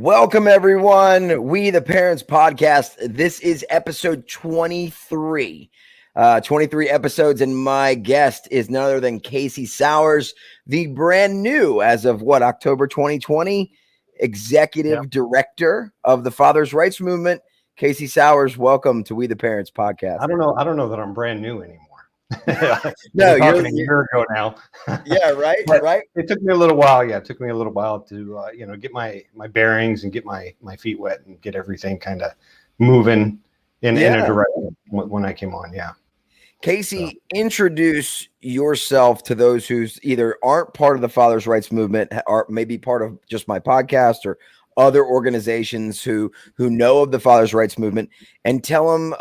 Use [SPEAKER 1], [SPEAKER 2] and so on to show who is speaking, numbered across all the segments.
[SPEAKER 1] Welcome, everyone. We, the Parents Podcast. This is episode 23. 23 episodes, and my guest is none other than Casey Sowers, the brand new, as of October 2020, Executive Director of the Fathers' Rights Movement. Casey Sowers, welcome to We, the Parents Podcast.
[SPEAKER 2] I don't know that I'm brand new anymore.
[SPEAKER 1] No,
[SPEAKER 2] you're talking a year ago now.
[SPEAKER 1] Yeah, right. Right.
[SPEAKER 2] It took me a little while. Yeah, it took me a little while to get my bearings and get my feet wet and get everything kind of moving in a direction when I came on. Yeah.
[SPEAKER 1] Casey, introduce yourself to those who either aren't part of the Fathers' Rights Movement or maybe part of just my podcast or other organizations who know of the Fathers' Rights Movement, and tell them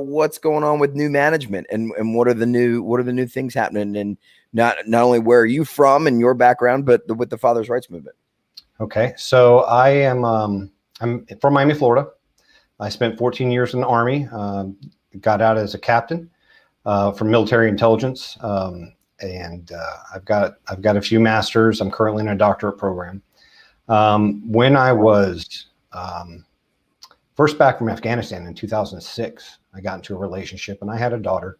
[SPEAKER 1] what's going on with new management and what are the new things happening, and not only where are you from and your background, but with the Fathers' Rights Movement.
[SPEAKER 2] Okay, so I am I'm from Miami, Florida. I spent 14 years in the Army. Got out as a captain from military intelligence, and I've got a few masters. I'm currently in a doctorate program. When I was first back from Afghanistan in 2006, I got into a relationship and I had a daughter.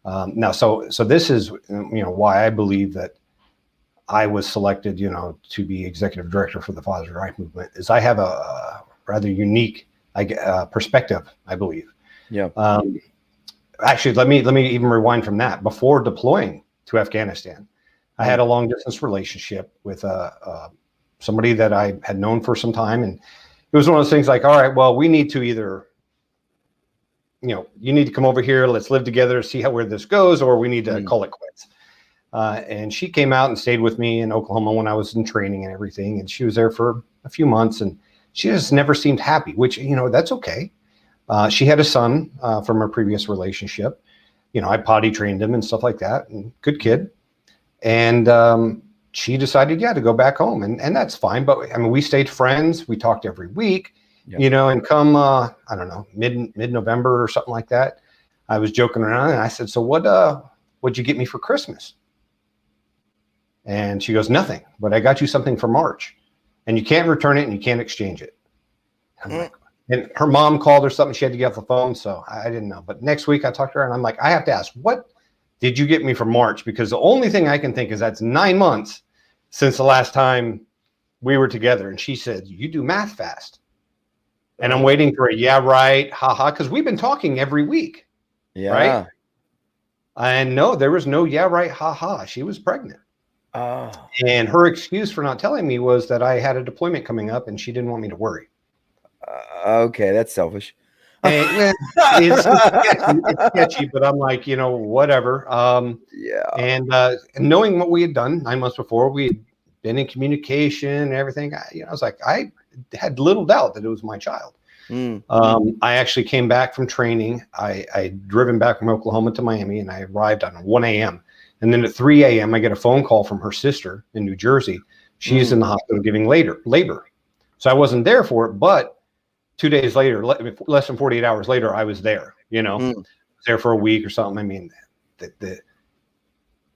[SPEAKER 2] Now, so this is, why I believe that I was selected, to be executive director for the Fathers' Rights Movement, is I have a rather unique perspective, I believe. Yeah. Actually, let me even rewind from that. Before deploying to Afghanistan, I had a long distance relationship with somebody that I had known for some time. And it was one of those things like, all right, well, we need to either, you need to come over here, let's live together, see where this goes, or we need to call it quits. And she came out and stayed with me in Oklahoma when I was in training and everything. And she was there for a few months and she just never seemed happy, which, that's okay. She had a son from her previous relationship. I potty trained him and stuff like that, and good kid. And, she decided, to go back home, and that's fine. But I mean, we stayed friends. We talked every week, and come, I don't know, mid-November or something like that, I was joking around and I said, so what'd you get me for Christmas? And she goes, nothing, but I got you something for March, and you can't return it and you can't exchange it. I'm like, and her mom called or something. She had to get off the phone. So I didn't know. But next week I talked to her and I'm like, I have to ask, what did you get me for March? Because the only thing I can think is that's 9 months since the last time we were together. And she said, you do math fast. And I'm waiting for a yeah, right, haha, because we've been talking every week. Yeah. Right. And no, there was no yeah, right, haha. She was pregnant. Oh. And her excuse for not telling me was that I had a deployment coming up and she didn't want me to worry.
[SPEAKER 1] Okay, that's selfish.
[SPEAKER 2] And it's sketchy, but I'm like, whatever. And knowing what we had done 9 months before, we had been in communication and everything. I was like, I had little doubt that it was my child. I actually came back from training. I'd driven back from Oklahoma to Miami, and I arrived on 1 a.m. And then at 3 a.m., I get a phone call from her sister in New Jersey. She's in the hospital giving labor. So I wasn't there for it, but 2 days later, less than 48 hours later, I was there, I was there for a week or something. I mean,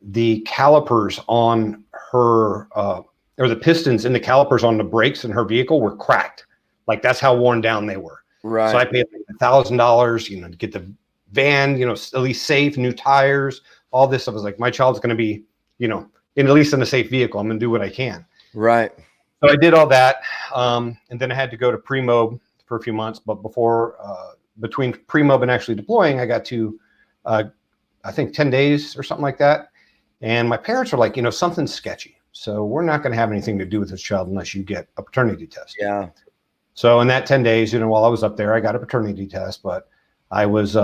[SPEAKER 2] the calipers on her, or the pistons in the calipers on the brakes in her vehicle were cracked. Like, that's how worn down they were. Right. So I paid $1,000, to get the van, at least safe, new tires, all this stuff. I was like, my child's going to be, at least in a safe vehicle. I'm going to do what I can. Right. So I did all that. And then I had to go to pre-mob for a few months, but between pre-mob and actually deploying, I got to, I think 10 days or something like that. And my parents were like, something's sketchy. So we're not going to have anything to do with this child unless you get a paternity test. Yeah. So in that 10 days, while I was up there, I got a paternity test, but I was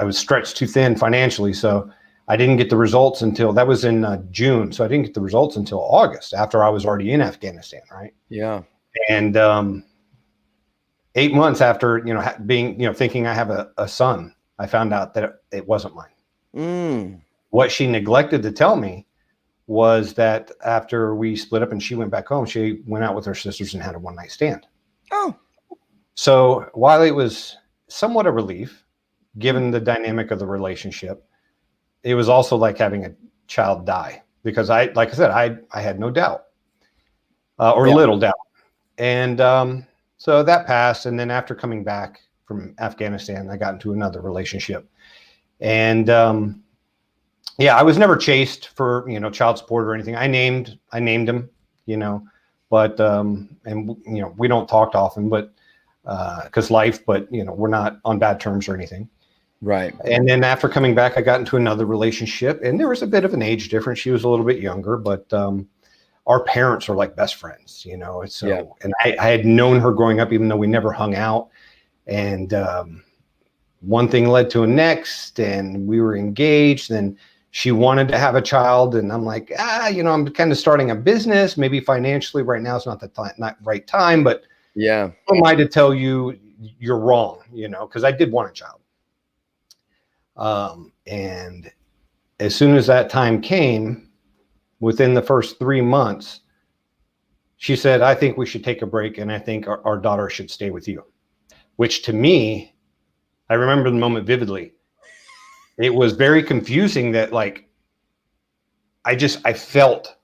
[SPEAKER 2] stretched too thin financially. So I didn't get the results until that was in June. So I didn't get the results until August, after I was already in Afghanistan. Right. Yeah. And, 8 months after, being, thinking I have a son, I found out that it wasn't mine. What she neglected to tell me was that after we split up and she went back home, she went out with her sisters and had a one-night stand. Oh. So while it was somewhat a relief, given the dynamic of the relationship, it was also like having a child die, because like I said, I had no doubt, or little doubt. And so that passed. And then after coming back from Afghanistan, I got into another relationship. And yeah, I was never chased for, child support or anything. I named him, but and we don't talk often, but because life, but we're not on bad terms or anything.
[SPEAKER 1] Right.
[SPEAKER 2] And then after coming back, I got into another relationship, and there was a bit of an age difference. She was a little bit younger, but our parents are like best friends, So, yeah. And I had known her growing up, even though we never hung out. And one thing led to a next, and we were engaged. And she wanted to have a child, and I'm like, I'm kind of starting a business. Maybe financially, right now is not the time, not right time. But
[SPEAKER 1] yeah,
[SPEAKER 2] who am I to tell you you're wrong? Because I did want a child. And as soon as that time came, within the first 3 months, she said, I think we should take a break, and I think our daughter should stay with you. Which to me, I remember the moment vividly. It was very confusing that I felt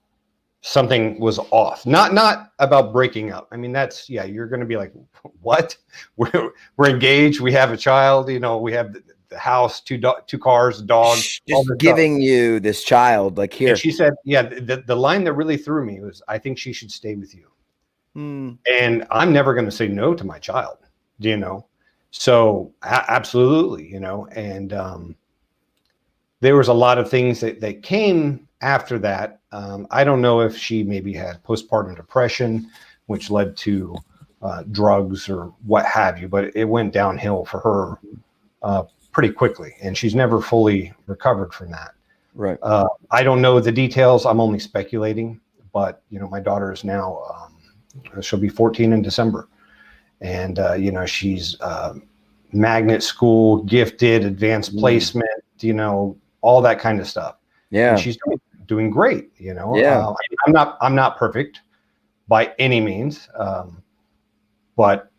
[SPEAKER 2] something was off. Not about breaking up. I mean, that's, you're going to be like, what? We're engaged. We have a child, we have the house, two cars, a dog.
[SPEAKER 1] Just giving you this child, like, here.
[SPEAKER 2] And she said, the line that really threw me was, I think she should stay with you. And I'm never going to say no to my child, So absolutely, and there was a lot of things that came after that. I don't know if she maybe had postpartum depression, which led to drugs or what have you, but it went downhill for her pretty quickly, and she's never fully recovered from that.
[SPEAKER 1] Right.
[SPEAKER 2] I don't know the details. I'm only speculating, but my daughter is now, she'll be 14 in December. And, she's magnet school, gifted, advanced placement, all that kind of stuff.
[SPEAKER 1] Yeah.
[SPEAKER 2] And she's doing great,
[SPEAKER 1] Yeah.
[SPEAKER 2] I'm not perfect by any means. But,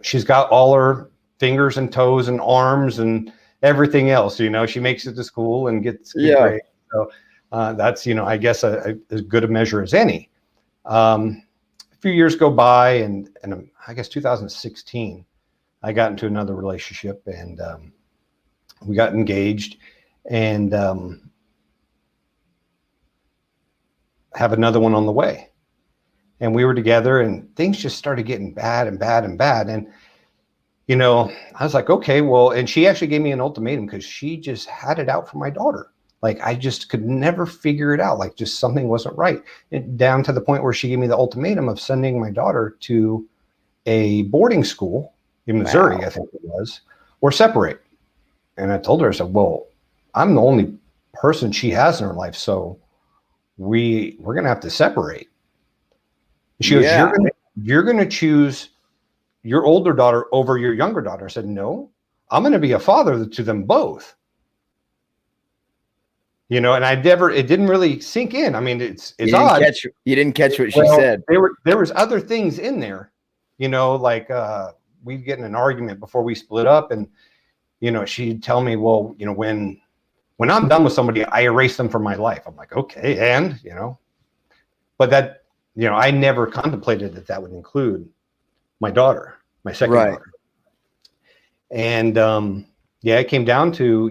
[SPEAKER 2] she's got all her fingers and toes and arms and everything else, she makes it to school and gets good grades. So that's, I guess as good a measure as any. A few years go by, and I guess 2016, I got into another relationship, and we got engaged, and have another one on the way. And we were together, and things just started getting bad and bad and bad. And I was like, okay, well, and she actually gave me an ultimatum because she just had it out for my daughter. Like, I just could never figure it out. Like, just something wasn't right. Down to the point where she gave me the ultimatum of sending my daughter to a boarding school in Missouri, I think it was, or separate. And I told her, I said, well, I'm the only person she has in her life, so we're going to have to separate. She goes, you're going to choose your older daughter over your younger daughter. I said, no, I'm going to be a father to them both. And it didn't really sink in. I mean, it's odd.
[SPEAKER 1] You didn't catch what she said.
[SPEAKER 2] There was other things in there, like we'd get in an argument before we split up, and, she'd tell me, well, when I'm done with somebody, I erase them from my life. I'm like, okay. And, but that, I never contemplated that would include my daughter, my second daughter. And, it came down to,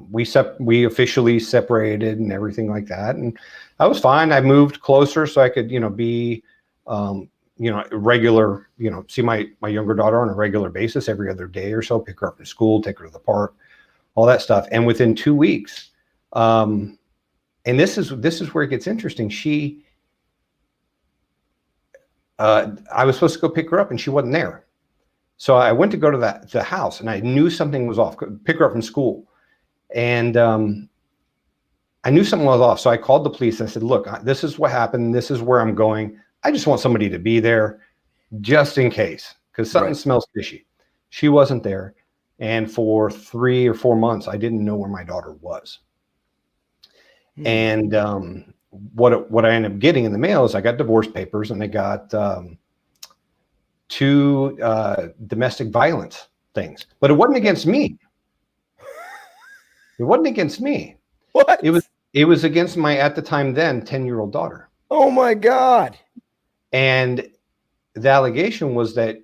[SPEAKER 2] we officially separated and everything like that. And I was fine. I moved closer so I could, be, regular, see my younger daughter on a regular basis every other day or so, pick her up from school, take her to the park, all that stuff. And within 2 weeks, and this is where it gets interesting. I was supposed to go pick her up, and she wasn't there. So I went to go to the house, and I knew something was off. Pick her up from school, and I knew something was off. So I called the police. And I said, "Look, this is what happened. This is where I'm going. I just want somebody to be there, just in case, because something smells fishy." She wasn't there, and for 3 or 4 months, I didn't know where my daughter was. And what I ended up getting in the mail is I got divorce papers, and I got 2 domestic violence things, but it wasn't against me. It wasn't against me.
[SPEAKER 1] What?
[SPEAKER 2] It was against my, at the time then, 10-year-old daughter.
[SPEAKER 1] Oh my God.
[SPEAKER 2] And the allegation was that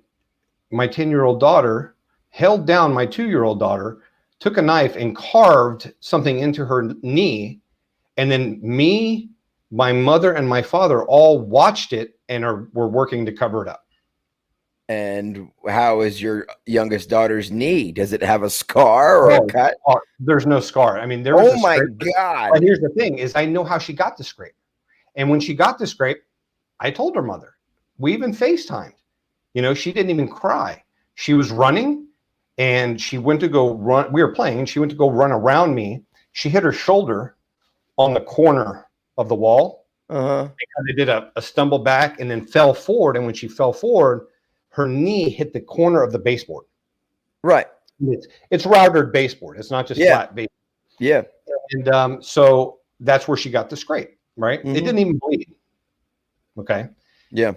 [SPEAKER 2] my 10-year-old daughter held down my 2-year-old daughter, took a knife and carved something into her knee. And then me, my mother, and my father all watched it and were working to cover it up.
[SPEAKER 1] And how is your youngest daughter's knee? Does it have a scar or a cut?
[SPEAKER 2] There's no scar. I mean, there was
[SPEAKER 1] Oh my God.
[SPEAKER 2] But here's the thing is I know how she got the scrape. And when she got the scrape, I told her mother. We even FaceTimed. You know, she didn't even cry. She was running and she went to go run. We were playing and she went to go run around me. She hit her shoulder on the corner of the wall. They did a stumble back and then fell forward. And when she fell forward, her knee hit the corner of the baseboard.
[SPEAKER 1] Right.
[SPEAKER 2] It's routed baseboard. It's not just flat baseboard.
[SPEAKER 1] Yeah.
[SPEAKER 2] And so that's where she got the scrape, right? It didn't even bleed. Okay.
[SPEAKER 1] Yeah.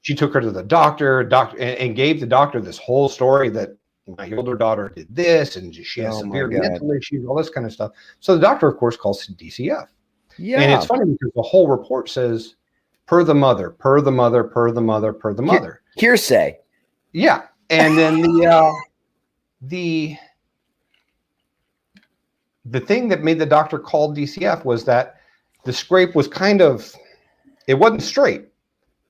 [SPEAKER 2] She took her to the doctor, and gave the doctor this whole story that my older daughter did this, and she has severe mental issues, all this kind of stuff. So the doctor, of course, calls DCF. Yeah. And it's funny because the whole report says, per the mother, per the mother, per the mother, per the mother.
[SPEAKER 1] Hearsay.
[SPEAKER 2] Yeah. And then the thing that made the doctor call DCF was that the scrape was it wasn't straight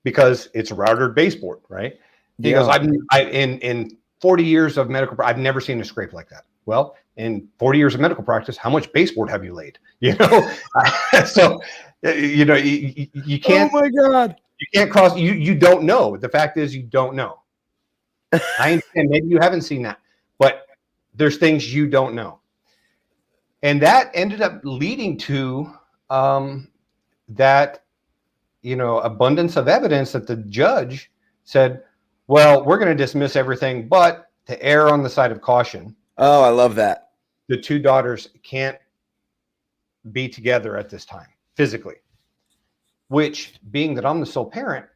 [SPEAKER 2] because it's a routed baseboard, right? He goes, in 40 years of medical, I've never seen a scrape like that. Well, in 40 years of medical practice, how much baseboard have you laid? You know, so you know you can't.
[SPEAKER 1] Oh my God!
[SPEAKER 2] You can't cross. You don't know. The fact is, you don't know. I understand. Maybe you haven't seen that, but there's things you don't know, and that ended up leading to that abundance of evidence that the judge said, well, we're going to dismiss everything, but to err on the side of caution.
[SPEAKER 1] Oh, I love that.
[SPEAKER 2] The two daughters can't be together at this time physically, which, being that I'm the sole parent,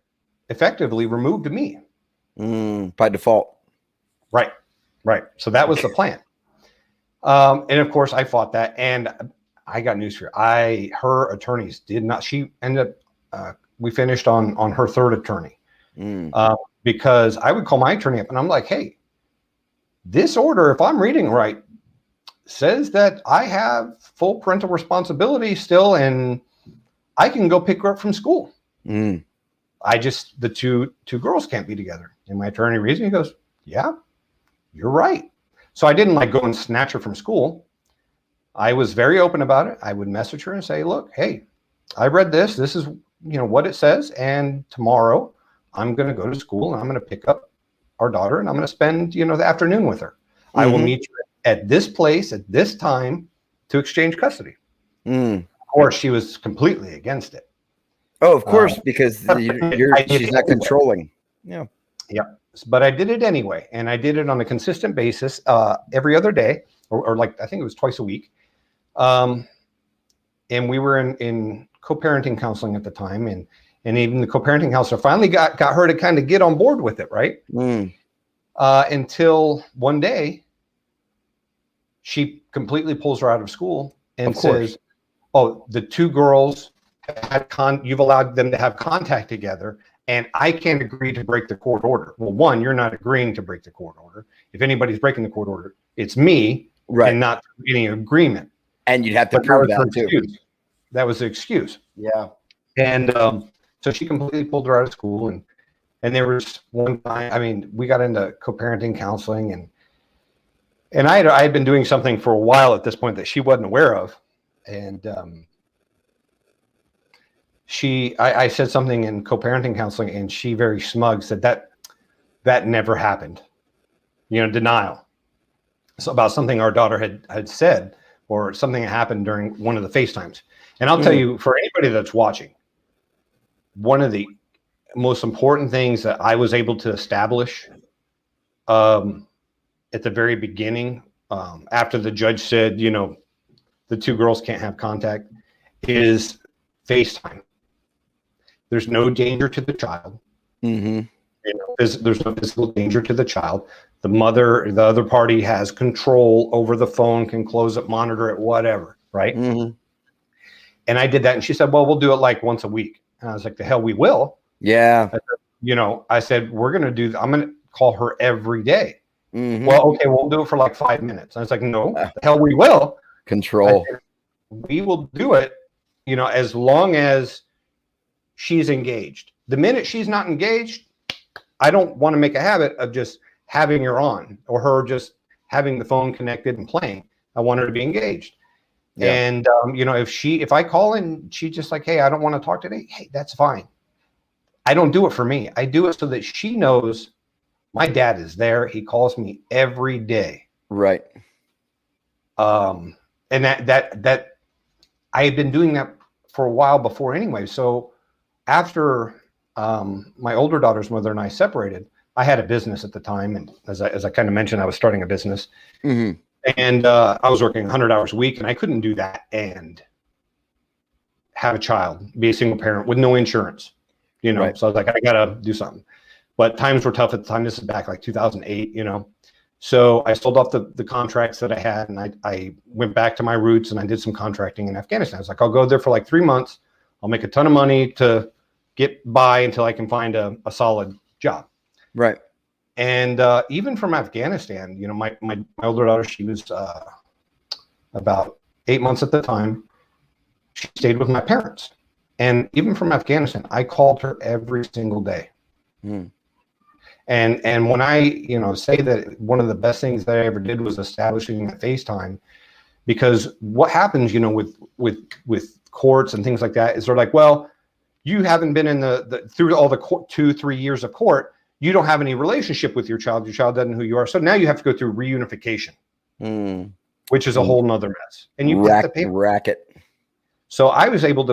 [SPEAKER 2] effectively removed me.
[SPEAKER 1] By default.
[SPEAKER 2] Right. So that was the plan. And of course I fought that, and I got news for you. Her attorneys did not, she ended up, we finished on her third attorney. Because I would call my attorney up and I'm like, hey, this order, if I'm reading right, says that I have full parental responsibility still, and I can go pick her up from school. The two girls can't be together. And my attorney reads me, he goes, yeah, you're right. So I didn't go and snatch her from school. I was very open about it. I would message her and say, look, hey, I read this. This is, what it says. And tomorrow I'm going to go to school and I'm going to pick up our daughter and I'm going to spend, the afternoon with her. I will meet you at this place at this time to exchange custody. Of course, she was completely against it.
[SPEAKER 1] Oh, of course, because she's not controlling. Yeah.
[SPEAKER 2] But I did it anyway. And I did it on a consistent basis every other day, or I think it was twice a week. And we were in co-parenting counseling at the time. And even the co-parenting counselor finally got her to kind of get on board with it, right? Until one day, she completely pulls her out of school and says, oh, the two girls you've allowed them to have contact together, and I can't agree to break the court order. Well, one, you're not agreeing to break the court order. If anybody's breaking the court order, it's me, and not any agreement.
[SPEAKER 1] And you'd have to prove that too.
[SPEAKER 2] That was the excuse.
[SPEAKER 1] Yeah.
[SPEAKER 2] And so she completely pulled her out of school, and there was one time, we got into co-parenting counseling, and I had been doing something for a while at this point that she wasn't aware of. And I said something in co-parenting counseling, and she very smug said that never happened. Denial. So about something our daughter had said, or something that happened during one of the FaceTimes. And I'll tell you, for anybody that's watching, one of the most important things that I was able to establish at the very beginning, after the judge said, the two girls can't have contact, is FaceTime. There's no danger to the child. There's no physical danger to the child. The other party has control over the phone, can close it, monitor it, whatever, right? And I did that, and she said, well, we'll do it once a week. And I was like, the hell we will.
[SPEAKER 1] Yeah.
[SPEAKER 2] I said, I'm going to call her every day.
[SPEAKER 1] Mm-hmm.
[SPEAKER 2] Well, okay, we'll do it for like 5 minutes. I was like, no, the hell we will.
[SPEAKER 1] Control.
[SPEAKER 2] I said, we will do it, as long as she's engaged. The minute she's not engaged, I don't want to make a habit of just having her on or her just having the phone connected and playing. I want her to be engaged. Yeah. And, if I call and she's just like, hey, I don't want to talk today. Hey, that's fine. I don't do it for me. I do it so that she knows my dad is there. He calls me every day.
[SPEAKER 1] Right.
[SPEAKER 2] And that I had been doing that for a while before anyway. So after my older daughter's mother and I separated, I had a business at the time. And as I kind of mentioned, I was starting a business. Mm-hmm. And I was working 100 hours a week, and I couldn't do that and have a child, be a single parent with no insurance, Right. So I was like, I got to do something. But times were tough at the time. This is back like 2008, So I sold off the contracts that I had, and I went back to my roots, and I did some contracting in Afghanistan. I was like, I'll go there for like 3 months. I'll make a ton of money to get by until I can find a solid job.
[SPEAKER 1] Right.
[SPEAKER 2] And even from Afghanistan, my older daughter, she was about 8 months at the time. She stayed with my parents. And even from Afghanistan, I called her every single day. Mm. And when I, say that one of the best things that I ever did was establishing that FaceTime, because what happens, with courts and things like that is they're like, well, you haven't been in through all the 2-3 years of court. You don't have any relationship with your child. Your child doesn't know who you are. So now you have to go through reunification, which is a whole nother mess. And you have to pay
[SPEAKER 1] racket.
[SPEAKER 2] So I was able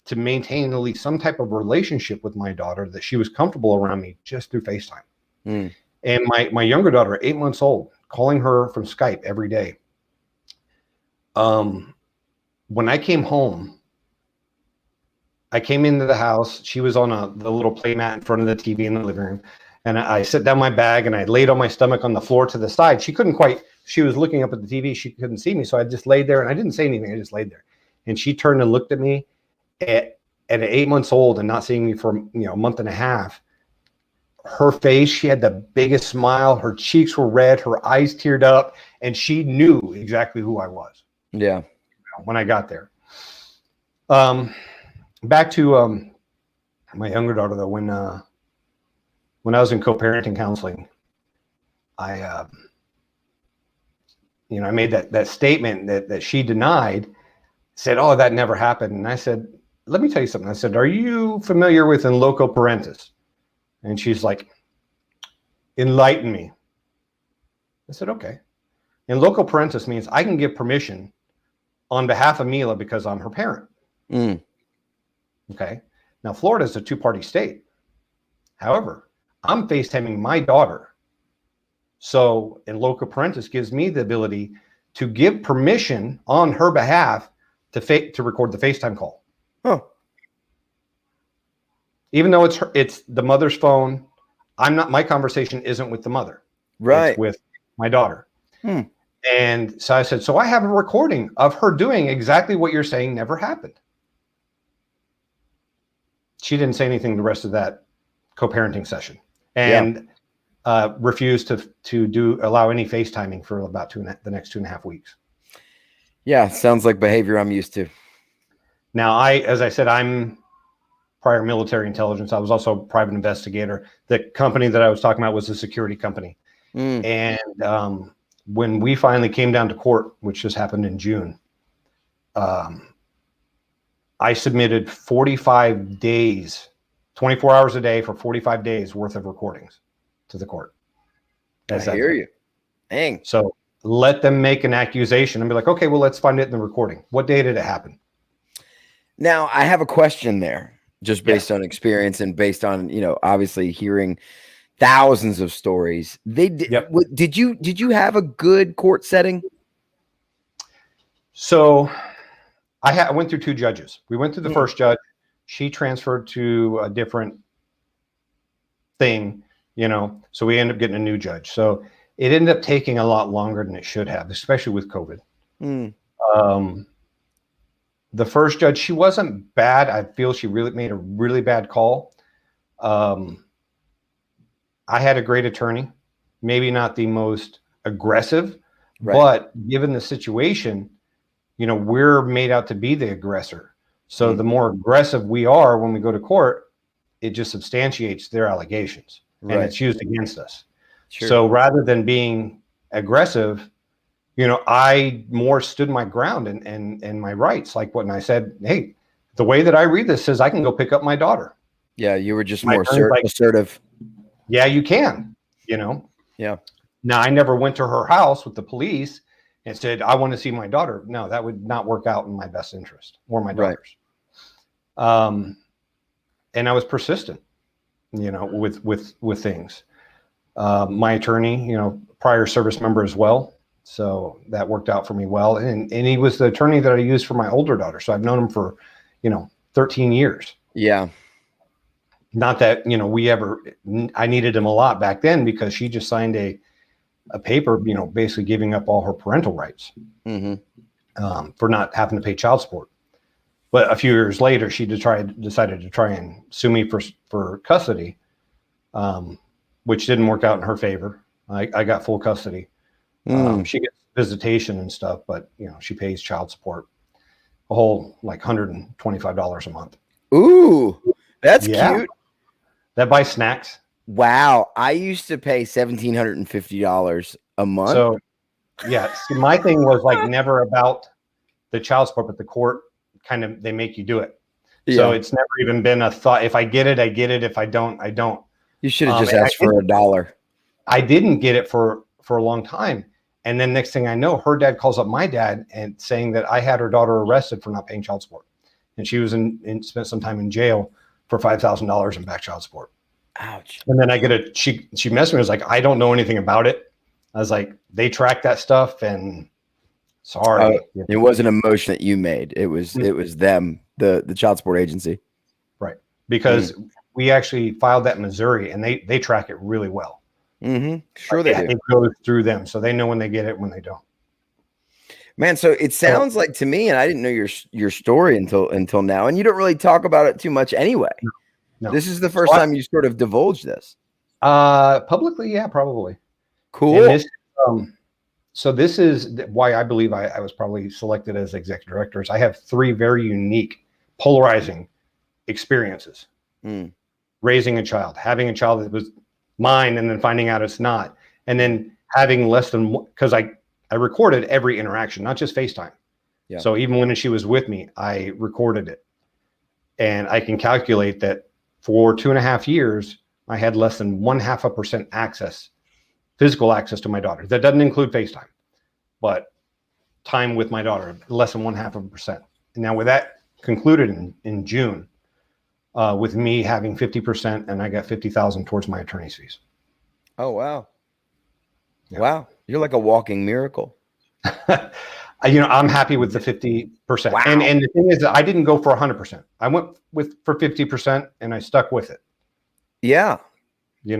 [SPEAKER 2] to maintain at least some type of relationship with my daughter that she was comfortable around me just through FaceTime. Mm. And my younger daughter, 8 months old, calling her from Skype every day. When I came home, I came into the house. She was on the little play mat in front of the TV in the living room. And I set down my bag and I laid on my stomach on the floor to the side. She was looking up at the TV. She couldn't see me. So I just laid there and I didn't say anything. I just laid there. And she turned and looked at me at 8 months old and not seeing me for, a month and a half. Her face, she had the biggest smile. Her cheeks were red. Her eyes teared up. And she knew exactly who I was.
[SPEAKER 1] Yeah.
[SPEAKER 2] When I got there. Back to my younger daughter, though, when I was in co-parenting counseling, I made that statement that she denied, said, oh, that never happened. And I said, let me tell you something. I said, are you familiar with in loco parentis? And she's like, enlighten me. I said, okay. In loco parentis means I can give permission on behalf of Mila because I'm her parent. Mm. Okay. Now, Florida is a two-party state. However, I'm FaceTiming my daughter. So in loco parentis gives me the ability to give permission on her behalf to record the FaceTime call. Huh. Even though it's the mother's phone, my conversation isn't with the mother.
[SPEAKER 1] Right.
[SPEAKER 2] It's with my daughter. Hmm. And so I said, so I have a recording of her doing exactly what you're saying never happened. She didn't say anything the rest of that co-parenting session, and refused to allow any FaceTiming for about the next 2.5 weeks.
[SPEAKER 1] Yeah, sounds like behavior I'm used to.
[SPEAKER 2] Now, as I said, I'm prior military intelligence. I was also a private investigator. The company that I was talking about was a security company. Mm. And when we finally came down to court, which just happened in June, I submitted 45 days, 24 hours a day for 45 days worth of recordings to the court.
[SPEAKER 1] I hear you. Dang.
[SPEAKER 2] So let them make an accusation and be like, okay, well, let's find it in the recording. What day did it happen?
[SPEAKER 1] Now, I have a question there, just based on experience and based on, obviously hearing thousands of stories. Did you have a good court setting?
[SPEAKER 2] So I went through 2 judges. We went through the first judge. She transferred to a different thing, so we ended up getting a new judge. So it ended up taking a lot longer than it should have, especially with COVID. The first judge, she wasn't bad. I feel she really made a really bad call. I had a great attorney, maybe not the most aggressive,
[SPEAKER 1] Right.
[SPEAKER 2] but given the situation, we're made out to be the aggressor. So the more aggressive we are when we go to court, it just substantiates their allegations, and it's used against us. Sure. So rather than being aggressive, I more stood my ground and my rights. Like when I said, hey, the way that I read this says I can go pick up my daughter.
[SPEAKER 1] Yeah, you were just more assertive.
[SPEAKER 2] Yeah, you can,
[SPEAKER 1] Yeah. Now,
[SPEAKER 2] I never went to her house with the police and said, I want to see my daughter. No, that would not work out in my best interest or my daughter's. Right. And I was persistent, with things. My attorney, prior service member as well. So that worked out for me well. And he was the attorney that I used for my older daughter. So I've known him for, 13 years.
[SPEAKER 1] Yeah.
[SPEAKER 2] Not that, I needed him a lot back then because she just signed a paper, basically giving up all her parental rights for not having to pay child support. But a few years later, she decided to try and sue me for custody, which didn't work out in her favor. I got full custody. She gets visitation and stuff, but she pays child support a whole like $125 a month.
[SPEAKER 1] Ooh, that's cute.
[SPEAKER 2] That buys snacks.
[SPEAKER 1] Wow, I used to pay $1,750 a month.
[SPEAKER 2] So, yeah, see, my thing was like never about the child support, but the court kind of they make you do it. Yeah. So it's never even been a thought. If I get it, I get it. If I don't, I don't.
[SPEAKER 1] You should have just asked for $1.
[SPEAKER 2] I didn't get it for a long time. And then next thing I know, her dad calls up my dad and saying that I had her daughter arrested for not paying child support. And she was spent some time in jail for $5,000 in back child support.
[SPEAKER 1] Ouch.
[SPEAKER 2] And then I get she messaged me. I was like, I don't know anything about it. I was like, they track that stuff and sorry.
[SPEAKER 1] It wasn't a motion that you made. It was them, the child support agency.
[SPEAKER 2] Right. Because we actually filed that in Missouri and they track it really well.
[SPEAKER 1] Sure they do.
[SPEAKER 2] It goes through them, so they know when they get it, when they don't.
[SPEAKER 1] Man, so it sounds like to me, and I didn't know your story until now, and you don't really talk about it too much anyway. No. This is the first time you sort of divulged this.
[SPEAKER 2] Publicly, yeah, probably.
[SPEAKER 1] Cool.
[SPEAKER 2] This, so this is why I believe I was probably selected as executive director. I have 3 very unique, polarizing experiences. Raising a child, having a child that was mine and then finding out it's not, and then having less than, because I recorded every interaction, not just FaceTime. Yeah. So even when she was with me, I recorded it, and I can calculate that for 2.5 years, I had less than 0.5% access, physical access to my daughter. That doesn't include FaceTime, but time with my daughter, less than 0.5%. And now with that concluded in June, with me having 50%, and I got $50,000 towards my attorney's fees.
[SPEAKER 1] Oh, wow. Yeah. Wow. You're like a walking miracle.
[SPEAKER 2] I'm happy with the 50%. Wow. And the thing is that I didn't go for 100%. I went for 50% and I stuck with it.
[SPEAKER 1] Yeah.
[SPEAKER 2] I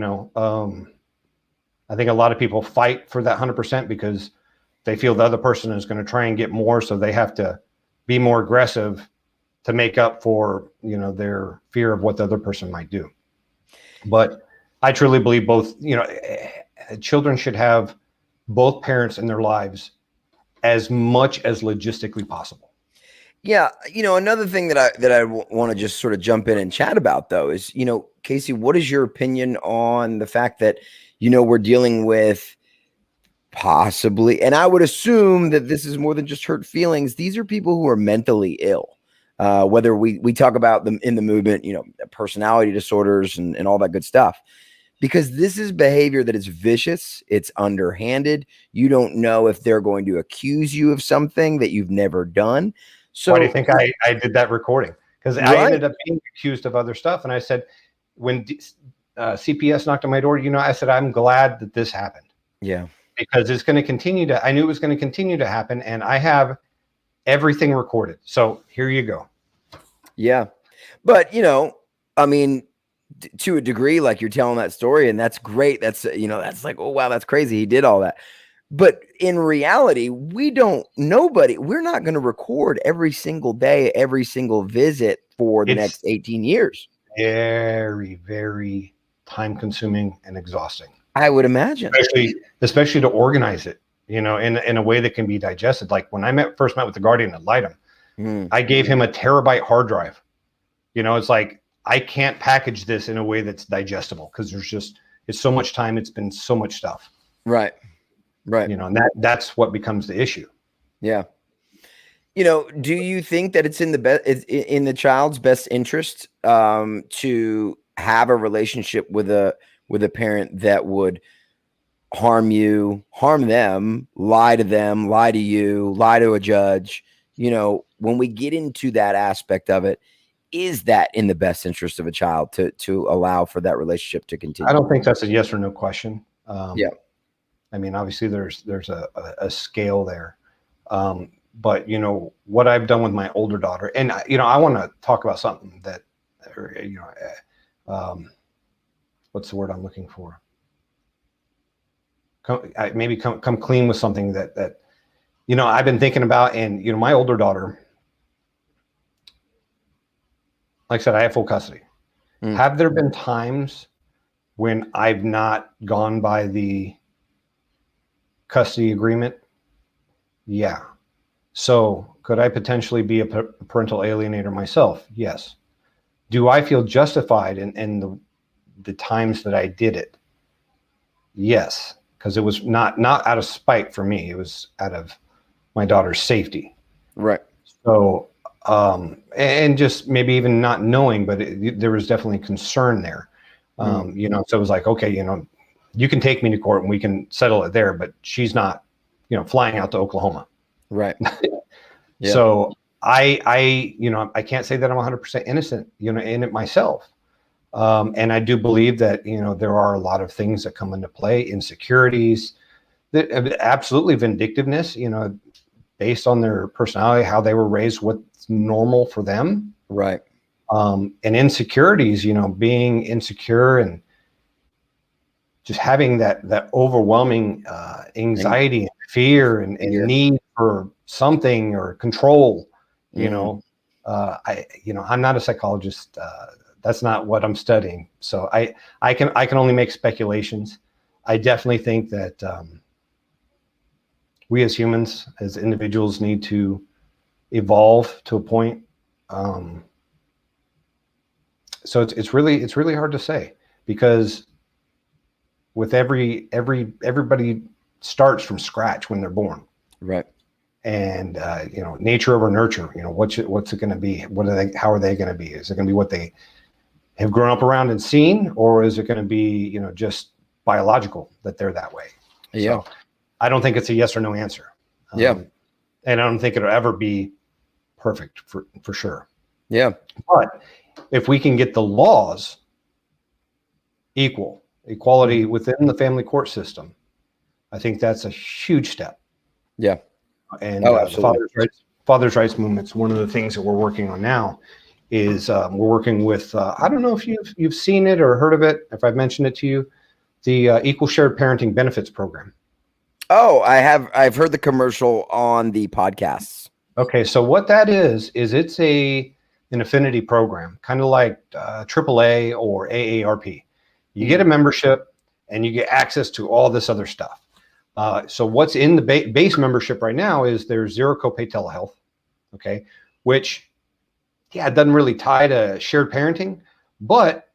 [SPEAKER 2] think a lot of people fight for that 100% because they feel the other person is going to try and get more. So they have to be more aggressive to make up for, their fear of what the other person might do. But I truly believe both, children should have both parents in their lives as much as logistically possible.
[SPEAKER 1] Yeah. Another thing that I want to just sort of jump in and chat about though is, Casey, what is your opinion on the fact that, we're dealing with possibly, and I would assume that this is more than just hurt feelings. These are people who are mentally ill. Whether we talk about them in the movement, personality disorders and all that good stuff, because this is behavior that is vicious. It's underhanded. You don't know if they're going to accuse you of something that you've never done. So
[SPEAKER 2] why do you think I did that recording? Because I ended up being accused of other stuff. And I said, when CPS knocked on my door, I said, I'm glad that this happened.
[SPEAKER 1] Yeah. Because
[SPEAKER 2] it's going to continue I knew it was going to continue to happen. And I have everything recorded. So here you go.
[SPEAKER 1] Yeah. But, I mean, to a degree, like you're telling that story, and that's great. That's, that's like, oh, wow, that's crazy. He did all that. But in reality, we're not going to record every single day, every single visit for the next 18 years.
[SPEAKER 2] Very, very time consuming and exhausting.
[SPEAKER 1] I would imagine.
[SPEAKER 2] Especially to organize it, in a way that can be digested. Like when I first met with the guardian ad litem, I gave him a terabyte hard drive. It's like, I can't package this in a way that's digestible because it's so much time. It's been so much stuff.
[SPEAKER 1] Right.
[SPEAKER 2] And that's what becomes the issue.
[SPEAKER 1] Yeah. Do you think that it's in the child's best interest to have a relationship with a parent that would harm them, lie to them, lie to you, lie to a judge? When we get into that aspect of it, is that in the best interest of a child to allow for that relationship to continue?
[SPEAKER 2] I don't think that's a yes or no question.
[SPEAKER 1] Yeah.
[SPEAKER 2] I mean, obviously there's a scale there. But what I've done with my older daughter, and I want to talk about something that, what's the word I'm looking for? Come clean with something that I've been thinking about, and my older daughter, like I said, I have full custody. Have there been times when I've not gone by the custody agreement? Yeah. So could I potentially be a parental alienator myself? Yes. Do I feel justified in the times that I did it? Yes, because it was not out of spite for me. It was out of my daughter's safety.
[SPEAKER 1] Right.
[SPEAKER 2] So, and just maybe even not knowing, but there was definitely concern there. So it was like, okay, you can take me to court and we can settle it there, but she's not, flying out to Oklahoma.
[SPEAKER 1] Right.
[SPEAKER 2] Yeah. So I can't say that I'm 100% innocent, in it myself. And I do believe that, there are a lot of things that come into play, insecurities, that absolutely vindictiveness, based on their personality, how they were raised, what's normal for them.
[SPEAKER 1] Right.
[SPEAKER 2] And insecurities, being insecure and just having that overwhelming anxiety and fear and need for something or control. I'm not a psychologist. That's not what I'm studying. So I can only make speculations. I definitely think that we as humans, as individuals, need to evolve to a point. So it's really hard to say, because with everybody starts from scratch when they're born.
[SPEAKER 1] Right.
[SPEAKER 2] And nature over nurture, what's it going to be? How are they going to be? Is it going to be what they have grown up around and seen, or is it going to be, just biological that they're that way?
[SPEAKER 1] Yeah.
[SPEAKER 2] So I don't think it's a yes or no answer. And I don't think it'll ever be perfect for sure. Yeah. But if we can get the laws equality within the family court system, I think that's a huge step.
[SPEAKER 1] Yeah.
[SPEAKER 2] And father's rights movement's one of the things that we're working on now. Is we're working with I don't know if you've seen it or heard of it, if I've mentioned it to you, the Equal Shared Parenting Benefits Program. Oh, I have. I've heard the commercial on the podcasts. Okay, so what that is it's an affinity program, kind of like AAA or AARP. You get a membership and you get access to all this other stuff. So what's in the base membership right now is there's zero copay telehealth, okay, which, yeah, it doesn't really tie to shared parenting, but,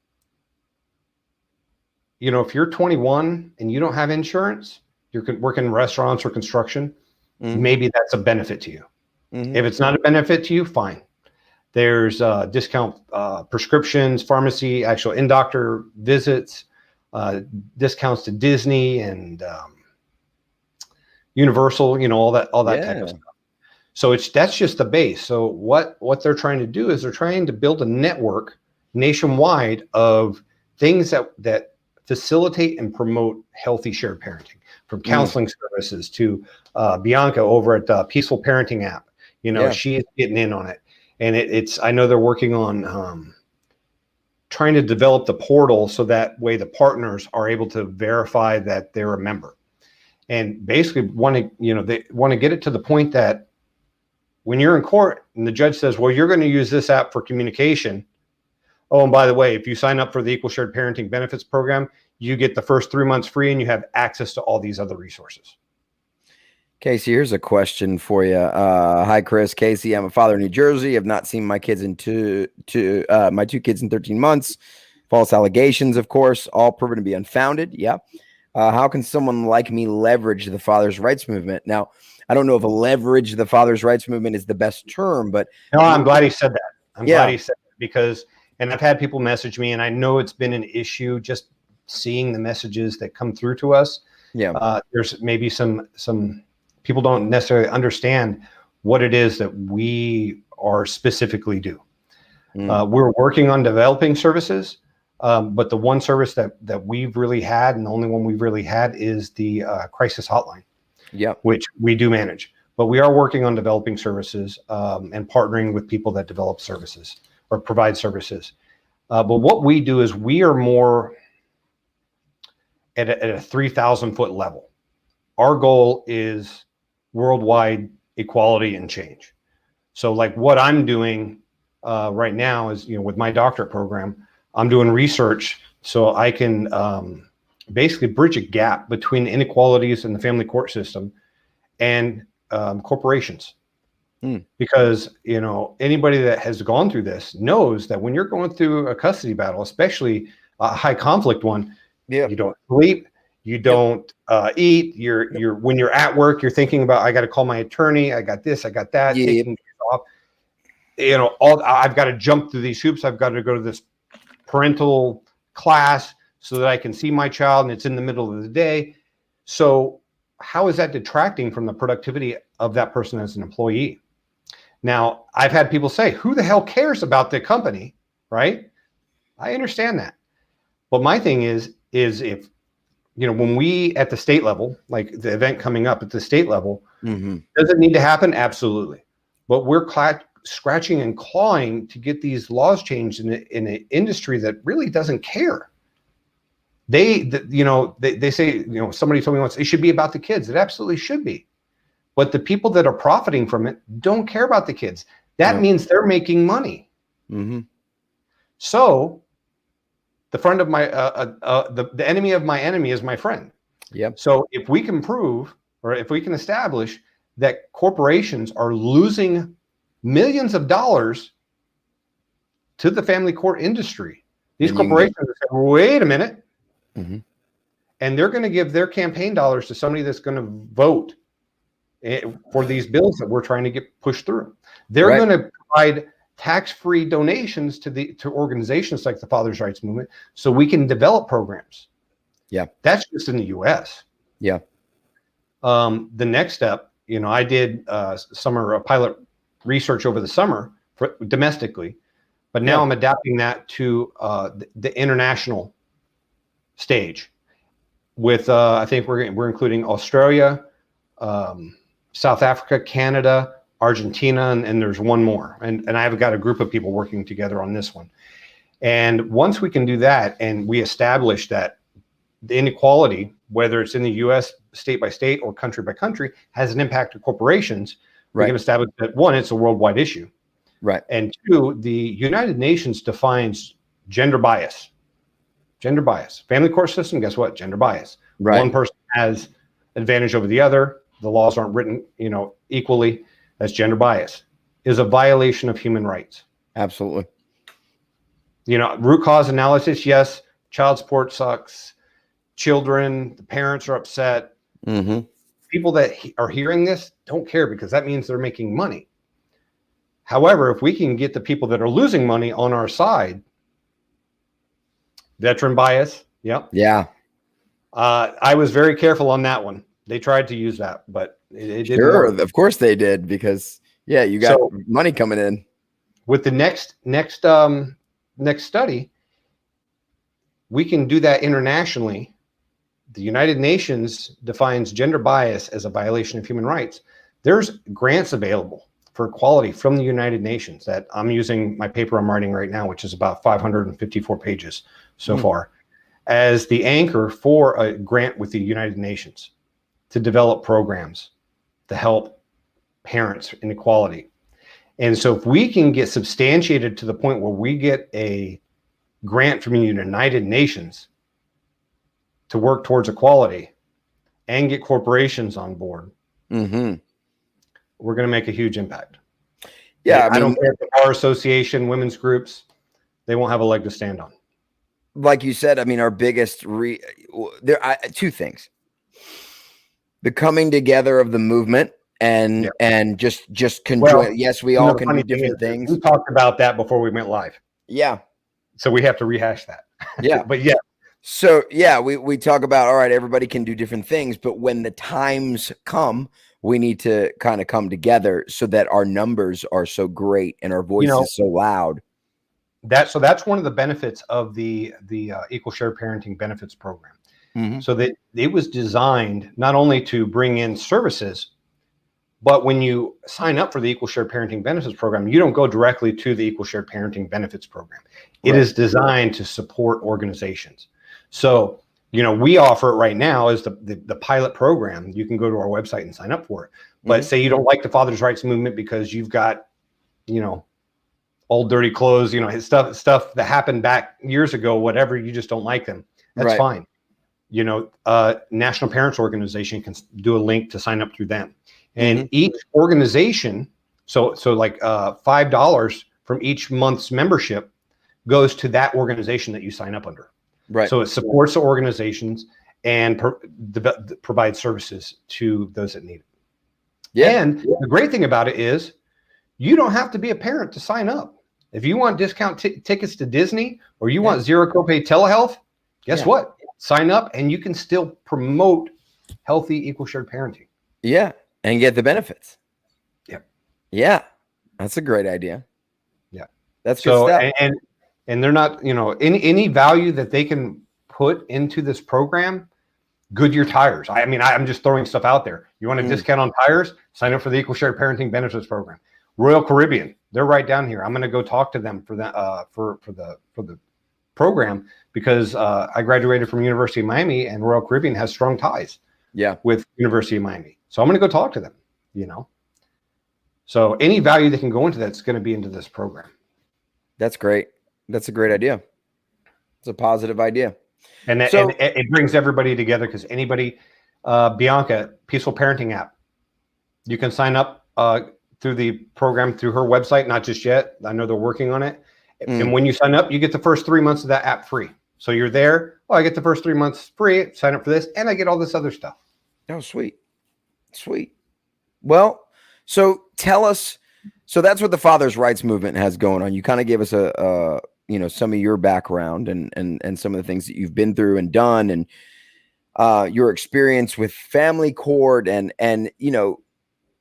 [SPEAKER 2] if you're 21 and you don't have insurance, you're working in restaurants or construction, maybe that's a benefit to you. If it's not a benefit to you, fine. There's discount prescriptions, pharmacy, actual in-doctor visits, discounts to Disney and Universal, all that type of stuff. So that's just the base. So what they're trying to do is they're trying to build a network nationwide of things that facilitate and promote healthy shared parenting, from counseling services to Bianca over at the Peaceful Parenting app. She is getting in on it. And I know they're working on trying to develop the portal so that way the partners are able to verify that they're a member. And basically they want to get it to the point that when you're in court and the judge says, well, you're going to use this app for communication, Oh, and by the way, if you sign up for the Equal Shared Parenting Benefits Program, you get the first 3 months free and you have access to all these other resources.
[SPEAKER 1] Casey, here's a question for you. Hi, Chris. Casey, I'm a father in New Jersey. I've not seen my kids my two kids in 13 months. False allegations, of course, all proven to be unfounded. Yeah. How can someone like me leverage the father's rights movement? Now, I don't know if leverage the father's rights movement is the best term, but
[SPEAKER 2] no, I'm glad he said that. I'm
[SPEAKER 1] Yeah.
[SPEAKER 2] glad he said that because, and I've had people message me, and I know it's been an issue just seeing the messages that come through to us.
[SPEAKER 1] Yeah.
[SPEAKER 2] There's maybe some people don't necessarily understand what it is that we are specifically do. We're working on developing services, but the one service that we've really had, and the only one we've really had, is the crisis hotline.
[SPEAKER 1] Yeah.
[SPEAKER 2] Which we do manage. But we are working on developing services and partnering with people that develop services or provide services. But what we do is we are more at a 3,000 foot level. Our goal is worldwide equality and change. So like what I'm doing right now is, with my doctorate program, I'm doing research so I can basically bridge a gap between inequalities in the family court system and corporations. Because anybody that has gone through this knows that when you're going through a custody battle, especially a high conflict one, you don't sleep, you don't eat. You're when you're at work, you're thinking about, I got to call my attorney, I got this, I got that, taking off. I've got to jump through these hoops. I've got to go to this parental class so that I can see my child, and it's in the middle of the day. So how is that detracting from the productivity of that person as an employee? Now, I've had people say, who the hell cares about the company, right? I understand that. But my thing is if, when we at the state level, like the event coming up at the state level, does it need to happen? Absolutely. But we're scratching and clawing to get these laws changed in an industry that really doesn't care. They say, somebody told me once, it should be about the kids. It absolutely should be. But the people that are profiting from it don't care about the kids. That means they're making money. So the friend of my, the enemy of my enemy is my friend.
[SPEAKER 1] Yep.
[SPEAKER 2] So if we can prove, or if we can establish that corporations are losing millions of dollars to the family court industry, these corporations say, wait a minute. And they're going to give their campaign dollars to somebody that's going to vote for these bills that we're trying to get pushed through. They're going to provide tax-free donations to organizations like the Father's Rights Movement so we can develop programs.
[SPEAKER 1] Yeah.
[SPEAKER 2] That's just in the US.
[SPEAKER 1] Yeah.
[SPEAKER 2] The next step, I did summer pilot research over the summer domestically, but now I'm adapting that to the international stage with I think we're including Australia, South Africa, Canada, Argentina, and there's one more, and I've got a group of people working together on this one. And once we can do that and we establish that the inequality, whether it's in the US state by state or country by country, has an impact on corporations, we can establish that, one, it's a worldwide issue, and two, the United Nations defines gender bias. Family court system, guess what? Gender bias. One person has advantage over the other. The laws aren't written, equally. That's gender bias. Is a violation of human rights.
[SPEAKER 1] Absolutely.
[SPEAKER 2] Root cause analysis, yes. Child support sucks. Children, the parents are upset. People that are hearing this don't care because that means they're making money. However, if we can get the people that are losing money on our side, veteran bias. Yep. Yeah. I was very careful on that one. They tried to use that, but it didn't work.
[SPEAKER 1] Of course they did, because you got money coming in.
[SPEAKER 2] With the next study, we can do that internationally. The United Nations defines gender bias as a violation of human rights. There's grants available for equality from the United Nations that I'm using my paper I'm writing right now, which is about 554 pages so far, as the anchor for a grant with the United Nations to develop programs to help parents in equality. And so if we can get substantiated to the point where we get a grant from the United Nations to work towards equality and get corporations on board,
[SPEAKER 1] Mm-hmm.
[SPEAKER 2] we're going to make a huge impact.
[SPEAKER 1] Yeah,
[SPEAKER 2] I don't care if the bar association, women's groups, they won't have a leg to stand on.
[SPEAKER 1] Like you said, I mean, our biggest two things: the coming together of the movement and just conjoin. Yes, we all can do different things.
[SPEAKER 2] We talked about that before we went live.
[SPEAKER 1] Yeah.
[SPEAKER 2] So we have to rehash that.
[SPEAKER 1] Yeah.
[SPEAKER 2] But yeah.
[SPEAKER 1] So yeah, we talk about, all right, everybody can do different things, but when the times come, we need to kind of come together so that our numbers are so great and our voice is so loud.
[SPEAKER 2] That's one of the benefits of the Equal Share Parenting Benefits Program.
[SPEAKER 1] Mm-hmm.
[SPEAKER 2] So that it was designed not only to bring in services, but when you sign up for the Equal Share Parenting Benefits Program, you don't go directly to the Equal Share Parenting Benefits Program. It is designed to support organizations. So, we offer it right now as the pilot program. You can go to our website and sign up for it. But say you don't like the Father's Rights Movement because you've got, old dirty clothes, stuff that happened back years ago, whatever, you just don't like them. That's fine. National Parents Organization can do a link to sign up through them. And each organization, so like $5 from each month's membership goes to that organization that you sign up under. Right. So it supports the organizations and provides services to those that need it. Yeah. And the great thing about it is you don't have to be a parent to sign up. If you want discount tickets to Disney or you want zero copay telehealth, guess what? Sign up and you can still promote healthy, equal shared parenting.
[SPEAKER 1] Yeah. And get the benefits.
[SPEAKER 2] Yep.
[SPEAKER 1] Yeah. That's a great idea.
[SPEAKER 2] Yeah.
[SPEAKER 1] That's good stuff.
[SPEAKER 2] And they're not, any value that they can put into this program, Goodyear tires. I mean, I'm just throwing stuff out there. You want a discount on tires? Sign up for the Equal Shared Parenting Benefits Program. Royal Caribbean, they're right down here. I'm going to go talk to them for that for the program because I graduated from University of Miami and Royal Caribbean has strong ties. With University of Miami. So I'm going to go talk to them. So any value that can go into that's going to be into this program.
[SPEAKER 1] That's great. That's a great idea. It's a positive idea.
[SPEAKER 2] And it brings everybody together because anybody, Bianca, Peaceful Parenting app, you can sign up through the program through her website. Not just yet. I know they're working on it. And when you sign up, you get the first 3 months of that app free. So you're there. Oh, I get the first 3 months free. Sign up for this. And I get all this other stuff.
[SPEAKER 1] Oh, sweet. Sweet. Well, so tell us, so that's what the Father's Rights Movement has going on. You kind of gave us some of your background and some of the things that you've been through and done and your experience with family court and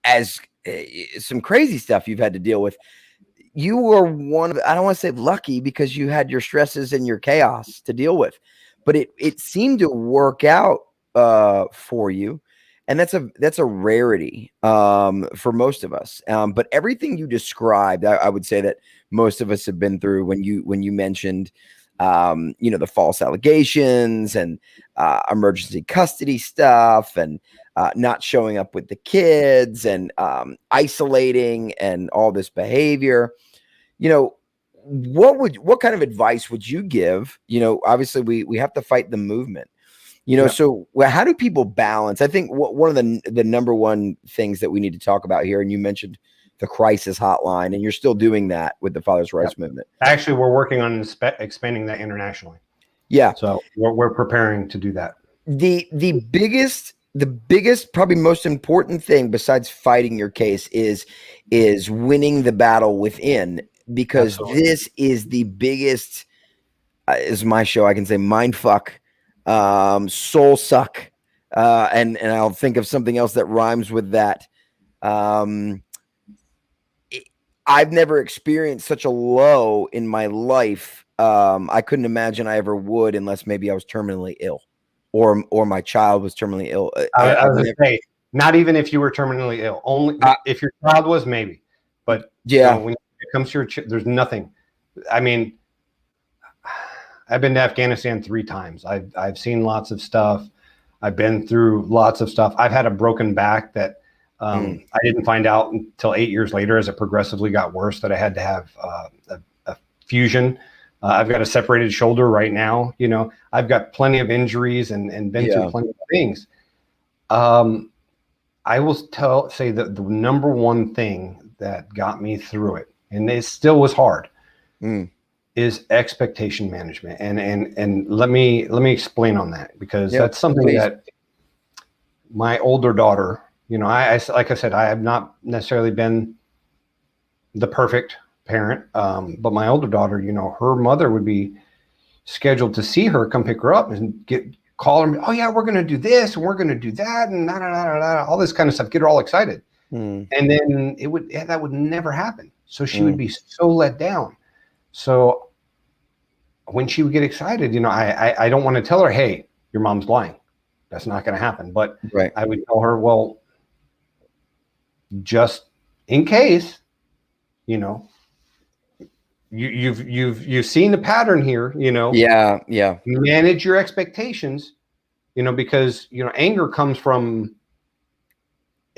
[SPEAKER 1] as some crazy stuff you've had to deal with. You were one of, I don't want to say lucky because you had your stresses and your chaos to deal with, but it seemed to work out for you. And that's a rarity for most of us. But everything you described, I would say that most of us have been through when you mentioned, the false allegations and emergency custody stuff and not showing up with the kids and isolating and all this behavior. What kind of advice would you give? Obviously we have to fight the movement. So how do people balance? I think one of the number one things that we need to talk about here, and you mentioned the crisis hotline, and you're still doing that with the Father's Rights Movement.
[SPEAKER 2] Actually, we're working on expanding that internationally.
[SPEAKER 1] Yeah.
[SPEAKER 2] So we're preparing to do that. The
[SPEAKER 1] biggest, probably most important thing besides fighting your case is winning the battle within, because this is the biggest, is my show. I can say mind fuck. Soul suck, and I'll think of something else that rhymes with that. I've never experienced such a low in my life. I couldn't imagine I ever would, unless maybe I was terminally ill, or my child was terminally ill.
[SPEAKER 2] I was going to say, not even if you were terminally ill. Only if your child was, maybe. But when it comes to your there's nothing. I mean, I've been to Afghanistan 3 times. I've seen lots of stuff. I've been through lots of stuff. I've had a broken back that I didn't find out until 8 years later as it progressively got worse, that I had to have a fusion I've got a separated shoulder right now. You know, I've got plenty of injuries and been through plenty of things. I will say that the number one thing that got me through it, and it still was hard, is expectation management. And let me explain on that, because that's something that my older daughter, you know, I like I said, I have not necessarily been the perfect parent, but my older daughter, you know, her mother would be scheduled to see her, come pick her up and call her. Oh yeah, we're going to do this and we're going to do that and all this kind of stuff. Get her all excited. And then that would never happen. So she would be so let down. So when she would get excited, you know, I don't want to tell her, hey, your mom's lying. That's not going to happen. But I would tell her, well, just in case, you know, you've seen the pattern here, you know. Manage your expectations, you know, because, you know, anger comes from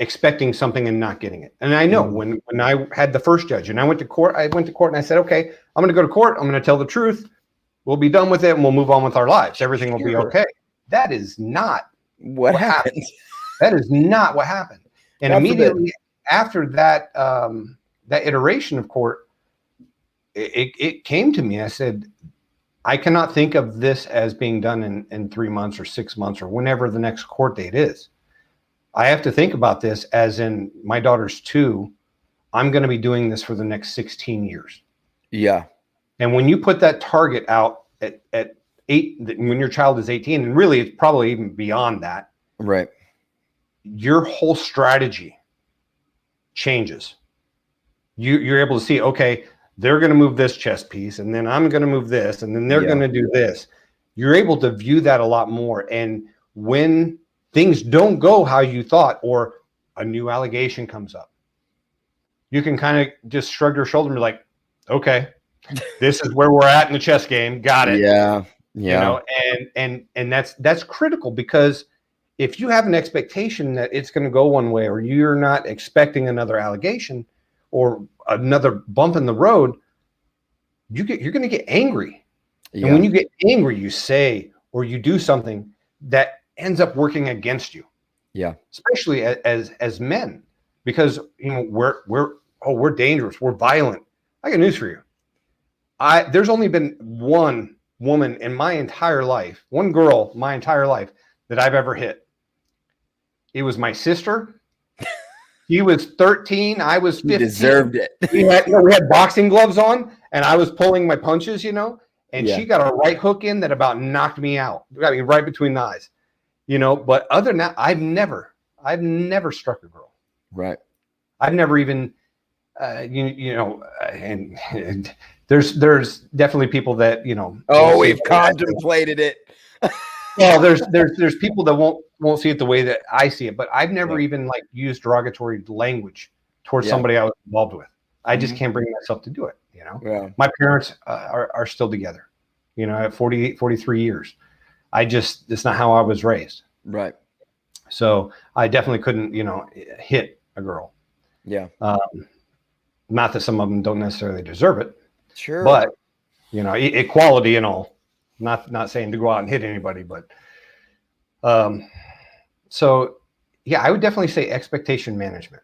[SPEAKER 2] expecting something and not getting it. And I know when I had the first judge and I went to court and I said, okay, I'm going to go to court. I'm going to tell the truth. We'll be done with it and we'll move on with our lives. Everything will be okay. That is not what happened. That is not what happened. And immediately after that, that iteration of court, it came to me. I said, I cannot think of this as being done in 3 months or 6 months or whenever the next court date is. I have to think about this as in my daughter's 2. I'm going to be doing this for the next 16 years. Yeah. And when you put that target out at 8, when your child is 18, and really it's probably even beyond that, right? Your whole strategy changes. You're able to see, okay, they're going to move this chess piece, and then I'm going to move this, and then they're going to do this. You're able to view that a lot more. And when things don't go how you thought, or a new allegation comes up, you can kind of just shrug your shoulder and be like, okay, this is where we're at in the chess game. Got it. Yeah. You know, and that's critical, because if you have an expectation that it's going to go one way, or you're not expecting another allegation or another bump in the road, you're going to get angry. And when you get angry, you say or you do something that ends up working against you. Yeah. Especially as men, because, you know, we're dangerous. We're violent. I got news for you. There's only been one woman in my entire life, one girl my entire life that I've ever hit. It was my sister. He was 13. I was 15. He deserved it. we had boxing gloves on, and I was pulling my punches, you know, and she got a right hook in that about knocked me out. Got me right between the eyes, you know. But other than that, I've never struck a girl. Right. I've never even, you know, and there's definitely people that, you know.
[SPEAKER 1] Oh, we've contemplated it.
[SPEAKER 2] Well, there's people that won't see it the way that I see it, but I've never even like used derogatory language towards somebody I was involved with. I just can't bring myself to do it. You know, my parents are still together, you know, at 43 years. It's not how I was raised. Right. So I definitely couldn't, you know, hit a girl. Yeah. Not that some of them don't necessarily deserve it. Sure. But, you know, equality and all. Not saying to go out and hit anybody, but so yeah, I would definitely say expectation management.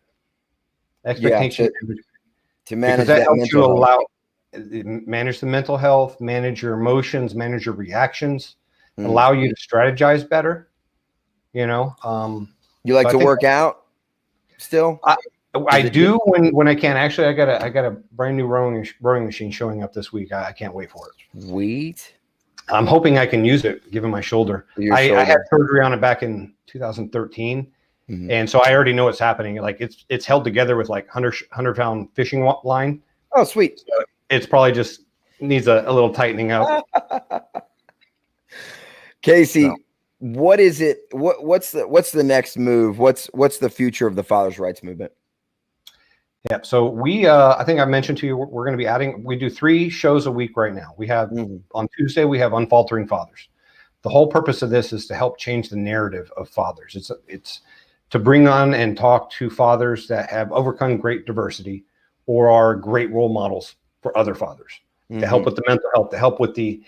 [SPEAKER 2] Expectation management. To manage that helps you manage the mental health, manage your emotions, manage your reactions, allow you to strategize better. You know,
[SPEAKER 1] you like to work out still?
[SPEAKER 2] I do when I can. Actually, I got a brand new rowing machine showing up this week. I can't wait for it. Sweet. I'm hoping I can use it, given my shoulder. I had surgery on it back in 2013, and so I already know what's happening. Like it's held together with like 100-pound fishing line.
[SPEAKER 1] Oh, sweet!
[SPEAKER 2] So it's probably just needs a little tightening up.
[SPEAKER 1] Casey, what is it? What's the next move? What's the future of the fathers' rights movement?
[SPEAKER 2] Yeah, so we, I think I mentioned to you, we're going to be adding, we do 3 shows a week right now. We have, on Tuesday, we have Unfaltering Fathers. The whole purpose of this is to help change the narrative of fathers. It's to bring on and talk to fathers that have overcome great diversity or are great role models for other fathers. to help with the mental health, to help with the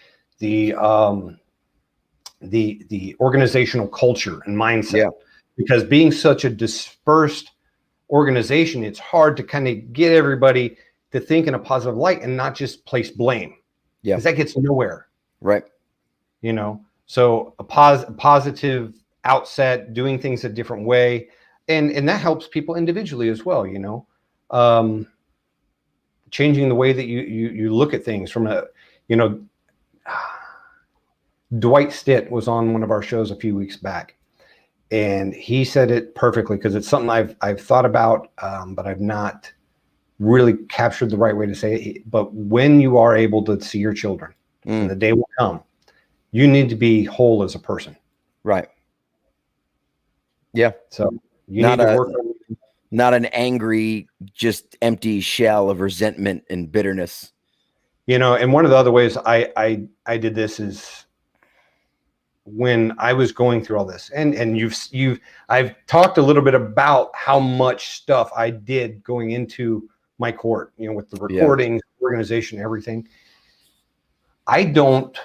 [SPEAKER 2] organizational culture and mindset.
[SPEAKER 1] Yeah.
[SPEAKER 2] Because being such a dispersed organization, it's hard to kind of get everybody to think in a positive light and not just place blame.
[SPEAKER 1] Yeah.
[SPEAKER 2] Because that gets nowhere.
[SPEAKER 1] Right.
[SPEAKER 2] You know, so a positive outset, doing things a different way. And that helps people individually as well, you know. Changing the way that you look at things from a, you know, Dwight Stitt was on one of our shows a few weeks back, and he said it perfectly, because it's something I've thought about, but I've not really captured the right way to say it. But when you are able to see your children, and the day will come, you need to be whole as a person.
[SPEAKER 1] Right. Yeah.
[SPEAKER 2] So you need to work on,
[SPEAKER 1] not an angry, just empty shell of resentment and bitterness.
[SPEAKER 2] You know, and one of the other ways I did this is when I was going through all this, and I've talked a little bit about how much stuff I did going into my court, you know, with the recordings, organization, everything. I don't,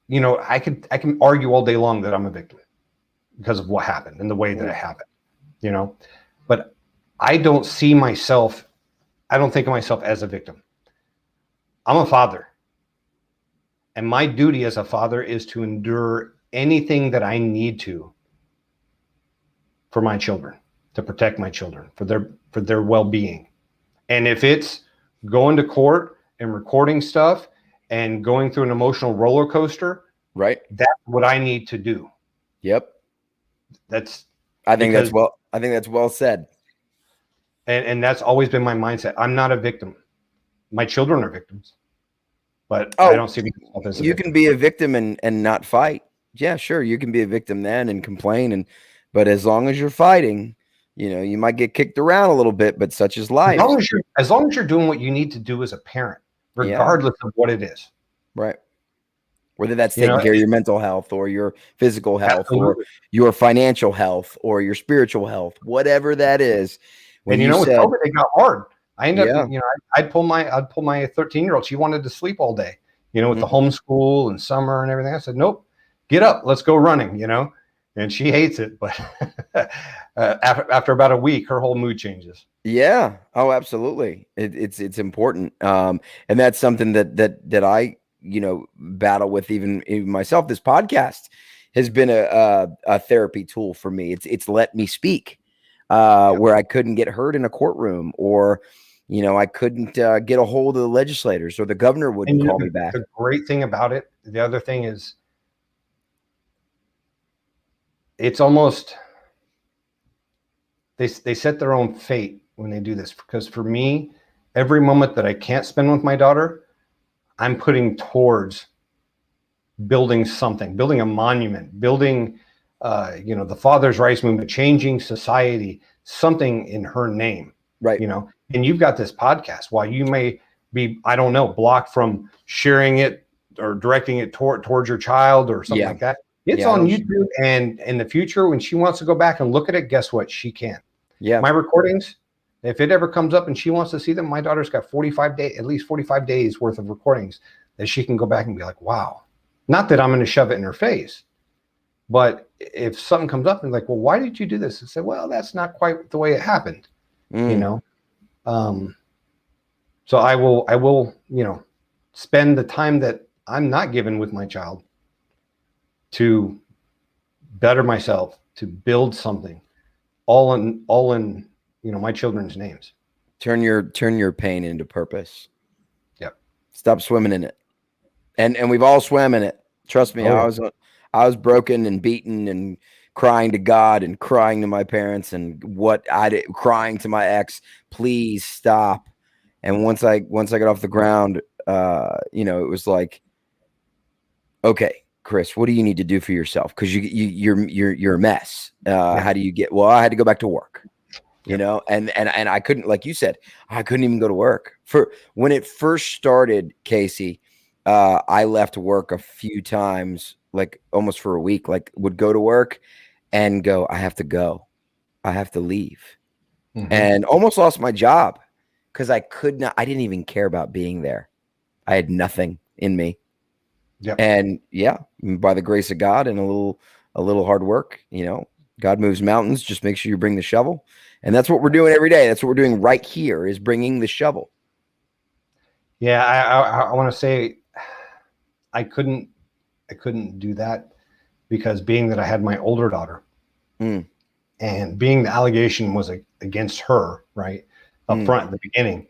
[SPEAKER 2] you know, I can argue all day long that I'm a victim because of what happened and the way that it happened, you know, but I don't think of myself as a victim. I'm a father. And my duty as a father is to endure anything that I need to for my children, to protect my children, for their well-being. And if it's going to court and recording stuff and going through an emotional roller coaster,
[SPEAKER 1] right,
[SPEAKER 2] that's what I need to do.
[SPEAKER 1] Yep. I think that's well said.
[SPEAKER 2] And that's always been my mindset. I'm not a victim. My children are victims. But I don't see myself as a victim.
[SPEAKER 1] You can be a victim and not fight. Yeah, sure. You can be a victim then and complain, but as long as you're fighting, you know, you might get kicked around a little bit, but such is life.
[SPEAKER 2] As long as you're doing what you need to do as a parent, regardless of what it is.
[SPEAKER 1] Right. Whether that's taking care of your mental health or your physical health or your financial health or your spiritual health, whatever that is.
[SPEAKER 2] And with COVID, it got hard. I ended up, you know, I'd pull my 13-year-old. She wanted to sleep all day, you know, with the homeschool and summer and everything. I said, nope, get up, let's go running, you know, and she hates it. But after about a week, her whole mood changes.
[SPEAKER 1] Yeah. Oh, absolutely. It's important. And that's something that I, you know, battle with even myself. This podcast has been a therapy tool for me. It's let me speak where I couldn't get heard in a courtroom, or, you know, I couldn't get a hold of the legislators, or the governor wouldn't call me back.
[SPEAKER 2] The great thing about it, the other thing is, it's almost, they set their own fate when they do this. Because for me, every moment that I can't spend with my daughter, I'm putting towards building something, building a monument, building, you know, the father's rights movement, changing society, something in her name.
[SPEAKER 1] Right.
[SPEAKER 2] You know, and you've got this podcast. While you may be, I don't know, blocked from sharing it or directing it towards your child or something like that, it's on YouTube. And in the future, when she wants to go back and look at it, guess what? She can. Yeah. My recordings, if it ever comes up and she wants to see them, my daughter's got at least 45 days worth of recordings that she can go back and be like, wow. Not that I'm going to shove it in her face, but if something comes up and like, well, why did you do this? And say, well, that's not quite the way it happened. You know? So I will, you know, spend the time that I'm not given with my child to better myself, to build something, all in, you know, my children's names.
[SPEAKER 1] Turn your pain into purpose.
[SPEAKER 2] Yep.
[SPEAKER 1] Stop swimming in it. And we've all swam in it. Trust me. I was broken and beaten and crying to God and crying to my parents and crying to my ex, please stop. And once I got off the ground, you know, it was like, okay, Chris, what do you need to do for yourself? Because you're a mess. How do you get? Well, I had to go back to work, you know, and I couldn't, like you said, I couldn't even go to work. For when it first started, Casey, I left work a few times, like almost for a week, like would go to work and go, I have to go, I have to leave, and almost lost my job. because I didn't even care about being there. I had nothing in me.
[SPEAKER 2] Yep.
[SPEAKER 1] And yeah, by the grace of God and a little hard work, God moves mountains. Just make sure you bring the shovel. And that's what we're doing every day. That's what we're doing right here, is bringing the shovel.
[SPEAKER 2] Yeah. I want to say I couldn't do that because being that I had my older daughter and being the allegation was against her, right up front at the beginning,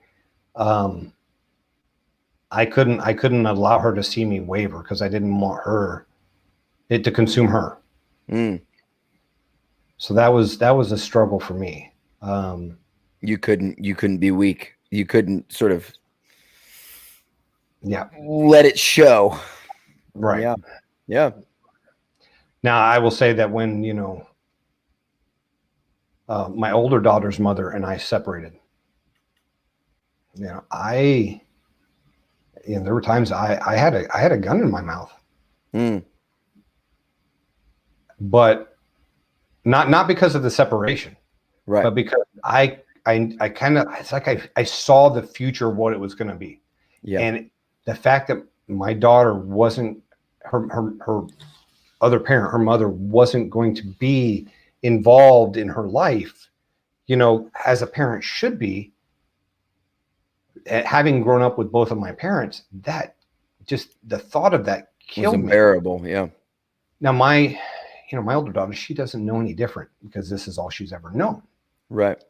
[SPEAKER 2] I couldn't allow her to see me waver because I didn't want it to consume her. So that was a struggle for me.
[SPEAKER 1] You couldn't be weak. You couldn't sort of let it show.
[SPEAKER 2] Right.
[SPEAKER 1] Yeah.
[SPEAKER 2] Now I will say that when, my older daughter's mother and I separated, there were times I had a gun in my mouth, but not because of the separation,
[SPEAKER 1] right?
[SPEAKER 2] But because I kind of, it's like I saw the future of what it was going to be, and the fact that my daughter wasn't her other parent, her mother wasn't going to be involved in her life, as a parent should be. Having grown up with both of my parents, that just the thought of that killed me.
[SPEAKER 1] Unbearable. Yeah.
[SPEAKER 2] Now my older daughter, she doesn't know any different because this is all she's ever known.
[SPEAKER 1] Right.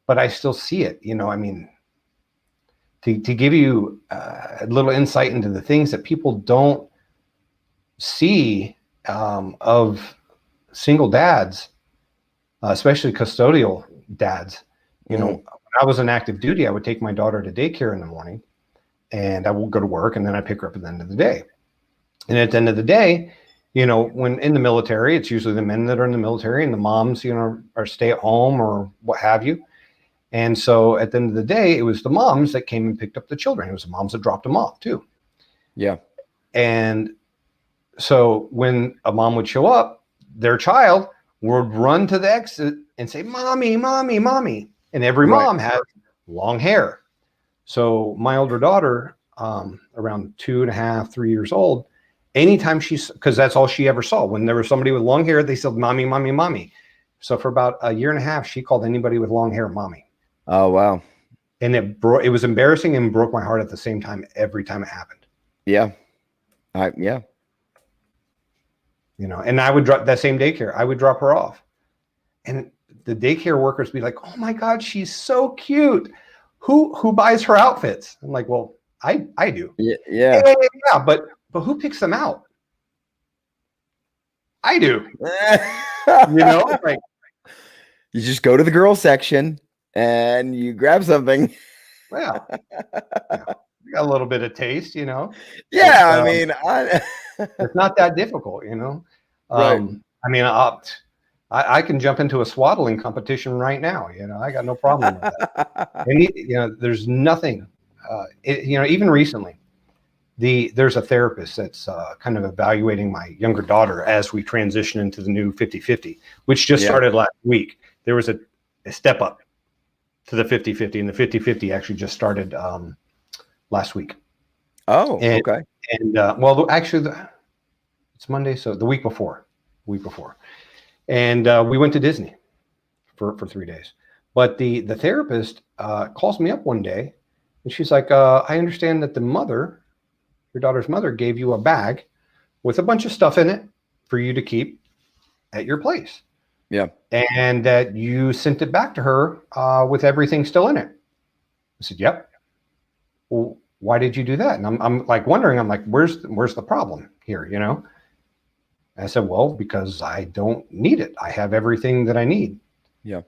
[SPEAKER 2] But I still see it, I mean, to give you a little insight into the things that people don't see of single dads, especially custodial dads. When I was in active duty, I would take my daughter to daycare in the morning and I would go to work, and then I pick her up at the end of the day. And at the end of the day, when in the military, it's usually the men that are in the military and the moms, are stay at home or what have you. And so at the end of the day, it was the moms that came and picked up the children. It was the moms that dropped them off too.
[SPEAKER 1] Yeah.
[SPEAKER 2] And so when a mom would show up, their child would run to the exit and say, "Mommy, mommy, mommy." And every mom has long hair. So my older daughter, around 2.5, 3 years old, anytime because that's all she ever saw. When there was somebody with long hair, they said, "Mommy, mommy, mommy." So for about a year and a half, she called anybody with long hair mommy.
[SPEAKER 1] Oh, wow.
[SPEAKER 2] And it was embarrassing and broke my heart at the same time every time it happened.
[SPEAKER 1] Yeah.
[SPEAKER 2] And I would drop that same daycare. I would drop her off. And the daycare workers be like, "Oh my God, she's so cute. Who buys her outfits?" I'm like, "Well, I do."
[SPEAKER 1] Yeah.
[SPEAKER 2] But who picks them out? I do. Like,
[SPEAKER 1] you just go to the girl section and you grab something.
[SPEAKER 2] Well, you got a little bit of taste,
[SPEAKER 1] Yeah,
[SPEAKER 2] but,
[SPEAKER 1] I mean,
[SPEAKER 2] it's not that difficult,
[SPEAKER 1] Right.
[SPEAKER 2] I mean, I can jump into a swaddling competition right now. I got no problem with that. And there's nothing. Even recently, there's a therapist that's kind of evaluating my younger daughter as we transition into the new 50-50, which just started last week. There was a step up to the 50-50, and the 50-50 actually just started last week.
[SPEAKER 1] Oh, okay.
[SPEAKER 2] And well, actually, it's Monday, so the week before. And we went to Disney for 3 days. But the therapist calls me up one day, and she's like, "I understand that your daughter's mother, gave you a bag with a bunch of stuff in it for you to keep at your place.
[SPEAKER 1] Yeah.
[SPEAKER 2] And that you sent it back to her with everything still in it." I said, "Yep." "Well, why did you do that?" And I'm like wondering, I'm like, where's the problem here, And I said, "Well, because I don't need it. I have everything that I need."
[SPEAKER 1] Yeah.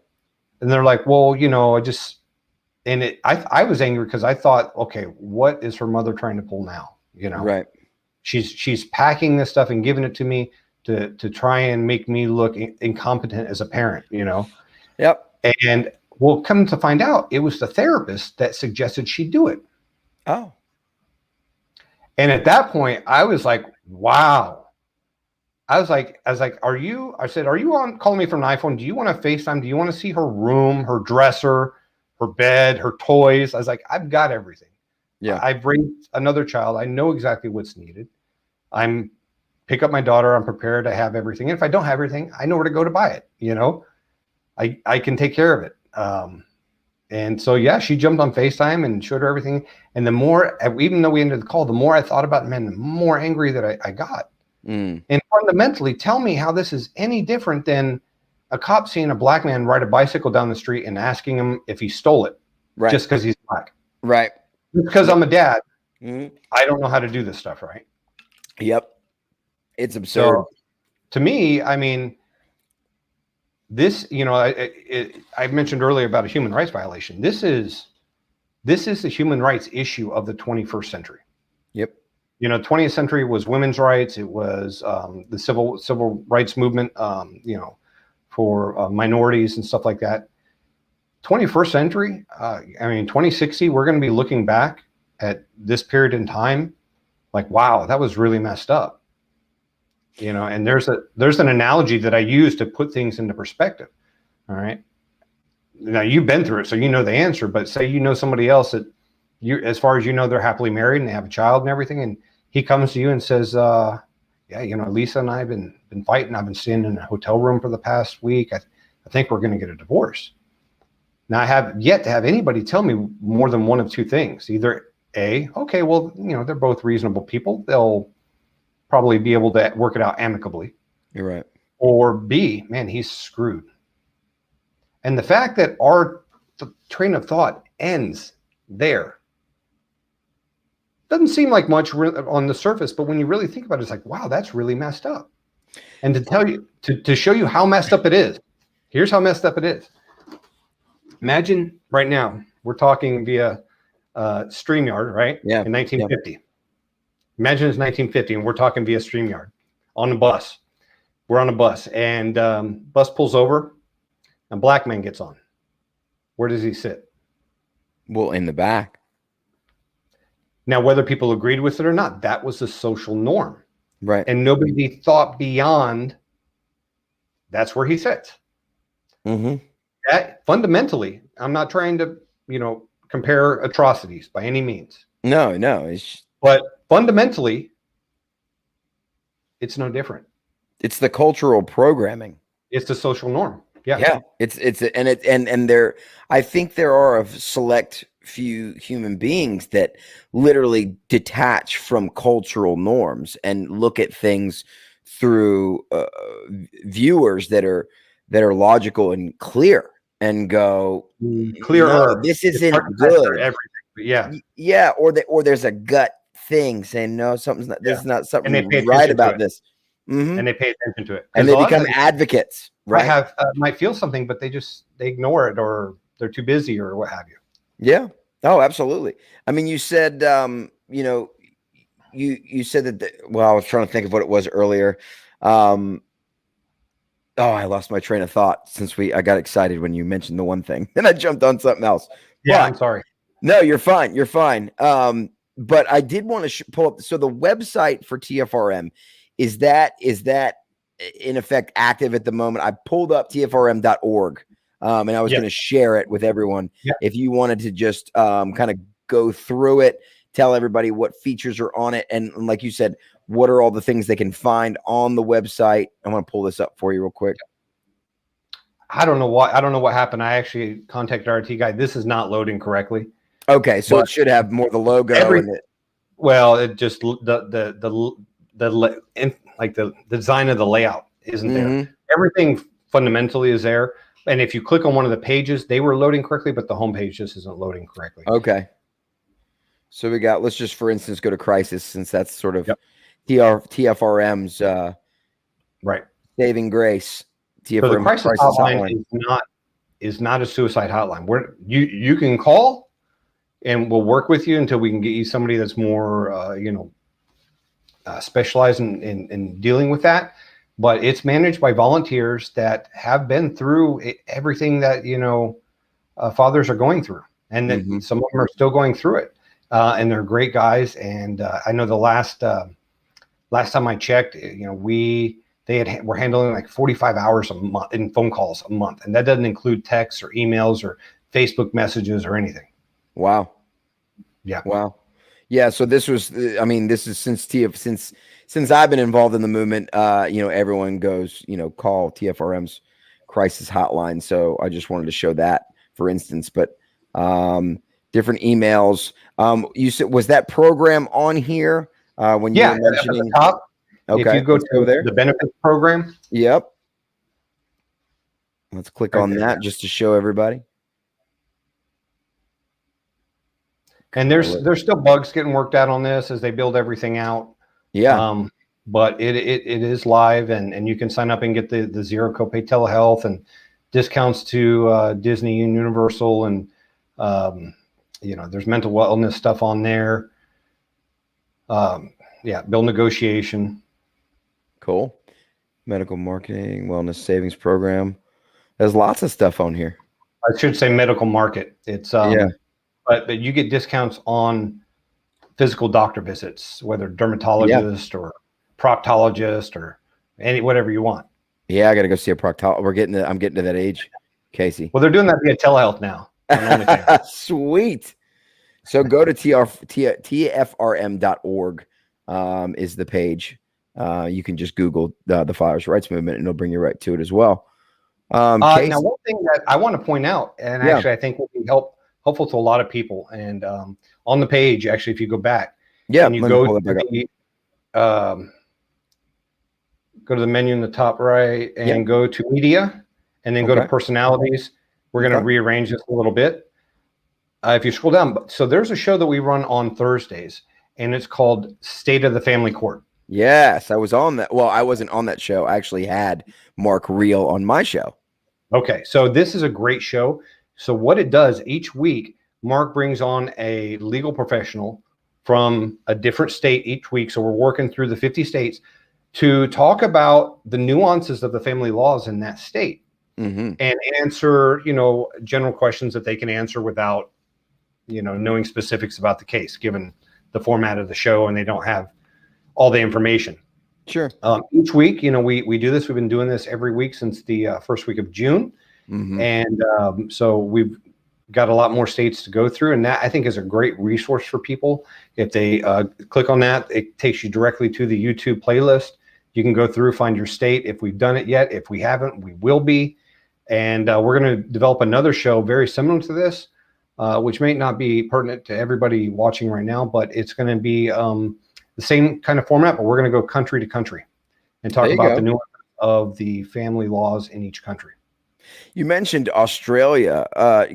[SPEAKER 2] And they're like, "Well, I was angry because I thought, okay, what is her mother trying to pull now?
[SPEAKER 1] Right.
[SPEAKER 2] She's packing this stuff and giving it to me to try and make me look incompetent as a parent,
[SPEAKER 1] Yep.
[SPEAKER 2] And we'll come to find out it was the therapist that suggested she do it.
[SPEAKER 1] Oh.
[SPEAKER 2] And at that point, I was like, wow. I was like, I said, are you calling me from an iPhone? Do you want to FaceTime? Do you want to see her room, her dresser, her bed, her toys. I was like, I've got everything.
[SPEAKER 1] Yeah.
[SPEAKER 2] I've raised another child. I know exactly what's needed. I'm pick up my daughter. I'm prepared to have everything. And if I don't have everything, I know where to go to buy it. You know, I can take care of it. And so, yeah, she jumped on FaceTime and showed her everything. And the more, even though we ended the call, the more I thought about it, man, the more angry that I got. And fundamentally, tell me how this is any different than a cop seeing a black man ride a bicycle down the street and asking him if he stole it, just because he's black.
[SPEAKER 1] Right.
[SPEAKER 2] Because I'm a dad, I don't know how to do this stuff, right?
[SPEAKER 1] Yep. It's absurd.
[SPEAKER 2] So, to me, I mean, this, you know, I mentioned earlier about a human rights violation. This is the human rights issue of the 21st century.
[SPEAKER 1] Yep.
[SPEAKER 2] You know, 20th century was women's rights. It was the civil rights movement, you know, for minorities and stuff like that. 21st century, I mean, 2060, we're going to be looking back at this period in time like, wow, that was really messed up. You know, and there's an analogy that I use to put things into perspective. All right. Now you've been through it, so you know the answer, but say you know somebody else that you, as far as you know, they're happily married and they have a child and everything, and he comes to you and says, yeah, you know, Lisa and I have been fighting. I've been staying in a hotel room for the past week. I think we're going to get a divorce. Now, I have yet to have anybody tell me more than one of two things. Either A, okay, well, you know, they're both reasonable people. They'll probably be able to work it out amicably.
[SPEAKER 1] You're right.
[SPEAKER 2] Or B, man, he's screwed. And the fact that our train of thought ends there doesn't seem like much on the surface, but when you really think about it, it's like, wow, that's really messed up. And to tell you, to show you how messed up it is, here's how messed up it is. Imagine right now, we're talking via StreamYard, right?
[SPEAKER 1] Yeah.
[SPEAKER 2] In 1950. Yeah. Imagine it's 1950 and we're talking via StreamYard on a bus. We're on a bus and bus pulls over. A black man gets on. Where does he sit?
[SPEAKER 1] Well, in the back.
[SPEAKER 2] Now, whether people agreed with it or not, that was the social norm.
[SPEAKER 1] Right.
[SPEAKER 2] And nobody thought beyond that's where he sits.
[SPEAKER 1] Mm-hmm.
[SPEAKER 2] That fundamentally, I'm not trying to, you know, compare atrocities by any means.
[SPEAKER 1] No.
[SPEAKER 2] But fundamentally, it's no different.
[SPEAKER 1] It's the cultural programming.
[SPEAKER 2] It's the social norm. Yeah.
[SPEAKER 1] Yeah. And there, I think there are a select few human beings that literally detach from cultural norms and look at things through viewers that are logical and clear and go
[SPEAKER 2] clearer.
[SPEAKER 1] No, this isn't good.
[SPEAKER 2] Everything.
[SPEAKER 1] Yeah. Or there's a gut thing saying, no, something's not, this is not something right about this. Mm-hmm.
[SPEAKER 2] And they pay attention to it.
[SPEAKER 1] And they become advocates, right?
[SPEAKER 2] Might feel something, but they ignore it, or they're too busy or what have you.
[SPEAKER 1] Yeah. Oh, absolutely. I mean, you said, you know, you said that, well, I was trying to think of what it was earlier. Oh, I lost my train of thought since I got excited when you mentioned the one thing. Then I jumped on something else.
[SPEAKER 2] Yeah,
[SPEAKER 1] but,
[SPEAKER 2] I'm sorry.
[SPEAKER 1] No, you're fine. You're fine. But I did want to pull up. So the website for TFRM, is that in effect active at the moment? I pulled up tfrm.org. And I was going to share it with everyone. Yep. If you wanted to just kind of go through it, tell everybody what features are on it. And like you said, what are all the things they can find on the website? I want to pull this up for you real quick.
[SPEAKER 2] I don't know what happened. I actually contacted our IT guy. This is not loading correctly.
[SPEAKER 1] Okay. So it should have more the logo.
[SPEAKER 2] Well, it just the design of the layout isn't there. Everything fundamentally is there. And if you click on one of the pages, they were loading correctly, but the homepage just isn't loading correctly.
[SPEAKER 1] Okay. So we got, let's just, for instance, go to crisis, since that's sort of TFRM's
[SPEAKER 2] right
[SPEAKER 1] saving grace.
[SPEAKER 2] TFRM so the crisis hotline is not a suicide hotline. You can call and we'll work with you until we can get you somebody that's more, specialized in dealing with that. But it's managed by volunteers that have been through everything that, fathers are going through. And that some of them are still going through it. And they're great guys. And I know the last time I checked, we're handling like 45 hours a month in phone calls a month. And that doesn't include texts or emails or Facebook messages or anything.
[SPEAKER 1] Wow.
[SPEAKER 2] Yeah.
[SPEAKER 1] Wow. Yeah. So this was, I mean, this is since I've been involved in the movement, everyone goes, call TFRM's crisis hotline. So I just wanted to show that, for instance, but different emails. You said, was that program on here when you were mentioning?
[SPEAKER 2] At the top,
[SPEAKER 1] okay,
[SPEAKER 2] if you go to
[SPEAKER 1] there.
[SPEAKER 2] The benefits program.
[SPEAKER 1] Yep. Let's click on
[SPEAKER 2] there,
[SPEAKER 1] that just to show everybody.
[SPEAKER 2] And there's still bugs getting worked out on this as they build everything out.
[SPEAKER 1] Yeah.
[SPEAKER 2] But it is live, and you can sign up and get the zero copay telehealth and discounts to Disney and Universal, and there's mental wellness stuff on there. Bill negotiation.
[SPEAKER 1] Cool. Medical marketing, wellness savings program. There's lots of stuff on here.
[SPEAKER 2] I should say medical market. It's but you get discounts on physical doctor visits, whether dermatologist or proctologist or whatever you want.
[SPEAKER 1] Yeah, I got to go see a proctologist. I'm getting to that age, Casey.
[SPEAKER 2] Well, they're doing that via telehealth now.
[SPEAKER 1] Sweet. So go to tfrm.org is the page. You can just Google the Fathers' Rights Movement, and it'll bring you right to it as well.
[SPEAKER 2] Now, one thing that I want to point out, and actually I think will be helpful to a lot of people, and on the page, actually, if you go back, and you go to the menu in the top right, and go to media, and then go to personalities. We're going to rearrange this a little bit. If you scroll down, so there's a show that we run on Thursdays, and it's called State of the Family Court.
[SPEAKER 1] Yes, I was on that. Well, I wasn't on that show. I actually had Mark Reel on my show.
[SPEAKER 2] Okay, so this is a great show. So what it does each week, Mark brings on a legal professional from a different state each week. So we're working through the 50 states to talk about the nuances of the family laws in that state, and answer, general questions that they can answer without, knowing specifics about the case, given the format of the show, and they don't have all the information.
[SPEAKER 1] Sure.
[SPEAKER 2] Each week, we do this. We've been doing this every week since the first week of June. And so we've got a lot more states to go through. And that, I think, is a great resource for people. If they click on that, it takes you directly to the YouTube playlist. You can go through, find your state. If we've done it yet, if we haven't, we will be. And we're going to develop another show very similar to this, which may not be pertinent to everybody watching right now, but it's going to be the same kind of format, but we're going to go country to country and talk about the nuances of the family laws in each country.
[SPEAKER 1] You mentioned Australia.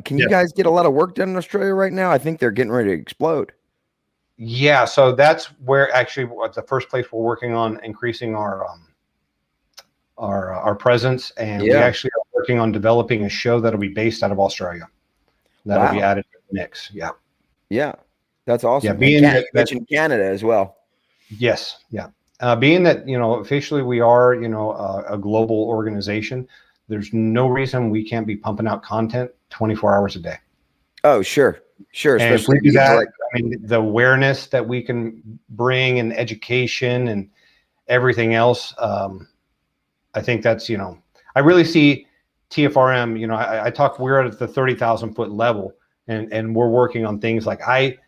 [SPEAKER 1] Can you guys get a lot of work done in Australia right now? I think they're getting ready to explode.
[SPEAKER 2] Yeah, so that's where actually the first place we're working on increasing our presence, and we actually are working on developing a show that'll be based out of Australia. That'll be added to the mix. Yeah.
[SPEAKER 1] Yeah, that's awesome.
[SPEAKER 2] Yeah, being
[SPEAKER 1] you mentioned Canada as well.
[SPEAKER 2] Yes. Yeah. Being that, officially we are, a global organization, there's no reason we can't be pumping out content 24 hours a day.
[SPEAKER 1] Oh, sure. Sure.
[SPEAKER 2] And if we do that, the awareness that we can bring, and education and everything else, I think that's, I really see TFRM, I talk, we're at the 30,000 foot level, and we're working on things like, I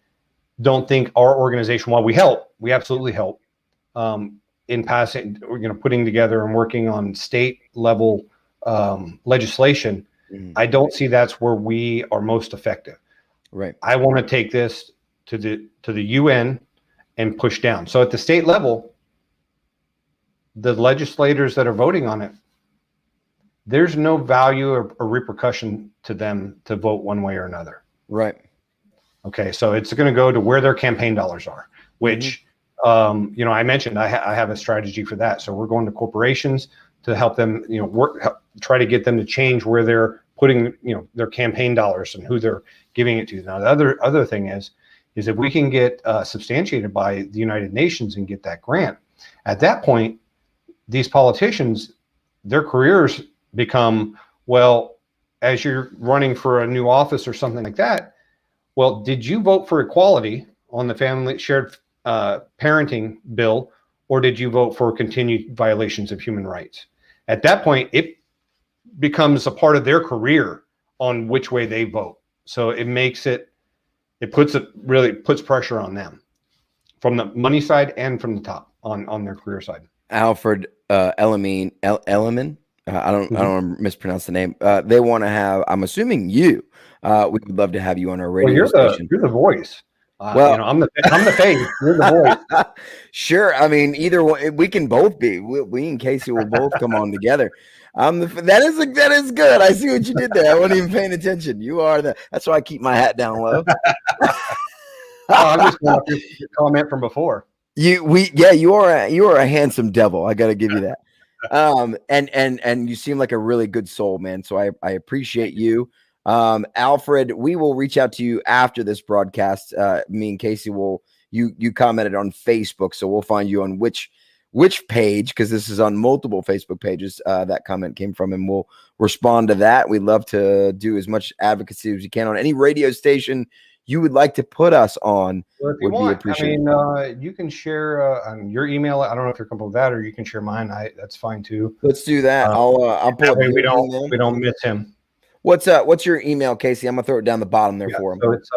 [SPEAKER 2] don't think our organization, while we absolutely help in passing, putting together and working on state level legislation. I don't see that's where we are most effective.
[SPEAKER 1] Right.
[SPEAKER 2] I want to take this to the UN and push down. So at the state level, the legislators that are voting on it, there's no value or repercussion to them to vote one way or another.
[SPEAKER 1] Right.
[SPEAKER 2] Okay, so it's going to go to where their campaign dollars are, which, I mentioned I have a strategy for that. So we're going to corporations to help them, try to get them to change where they're putting, their campaign dollars and who they're giving it to. Now, the other thing is if we can get substantiated by the United Nations and get that grant, at that point, these politicians, their careers become, well, as you're running for a new office or something like that, well, did you vote for equality on the family shared parenting bill, or did you vote for continued violations of human rights? At that point, it becomes a part of their career on which way they vote. So it makes it really puts pressure on them from the money side and from the top on their career side.
[SPEAKER 1] Alfred Elliman. I don't want to mispronounce the name. They want to have. I'm assuming you. We would love to have you on our radio station.
[SPEAKER 2] You're the voice.
[SPEAKER 1] Well,
[SPEAKER 2] you know, I'm the face. You're the voice.
[SPEAKER 1] Sure. I mean, either one, we can both be. We and Casey will both come on together. That is good. I see what you did there. I wasn't even paying attention. You are that's why I keep my hat down low.
[SPEAKER 2] I'm just going off your comment from before.
[SPEAKER 1] You are a handsome devil. I got to give you that. And you seem like a really good soul, man. So I appreciate you. Alfred, we will reach out to you after this broadcast. Me and Casey you commented on Facebook, so we'll find you on which page, because this is on multiple Facebook pages that comment came from, and we'll respond to that. We'd love to do as much advocacy as you can on any radio station you would like to put us on.
[SPEAKER 2] Well, if you want, I mean, you can share your email. I don't know if you're comfortable with that, or you can share mine. That's fine too.
[SPEAKER 1] Let's do that. I'll put
[SPEAKER 2] we don't miss him.
[SPEAKER 1] What's your email, Casey? I'm gonna throw it down the bottom there for him.
[SPEAKER 2] So it's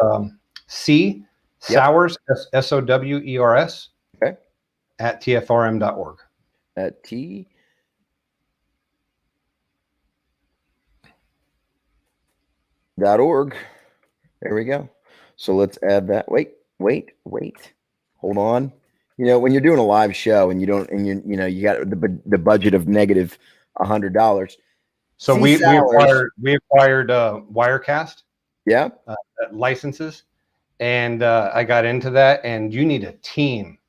[SPEAKER 2] C Sowers, Sowers,
[SPEAKER 1] okay,
[SPEAKER 2] at tfrm.org.
[SPEAKER 1] At T. .org. There we go. So let's add that. Wait. Hold on. You know, when you're doing a live show and you got the budget of negative $100.
[SPEAKER 2] So we acquired Wirecast.
[SPEAKER 1] Yeah.
[SPEAKER 2] Licenses, and I got into that. And you need a team.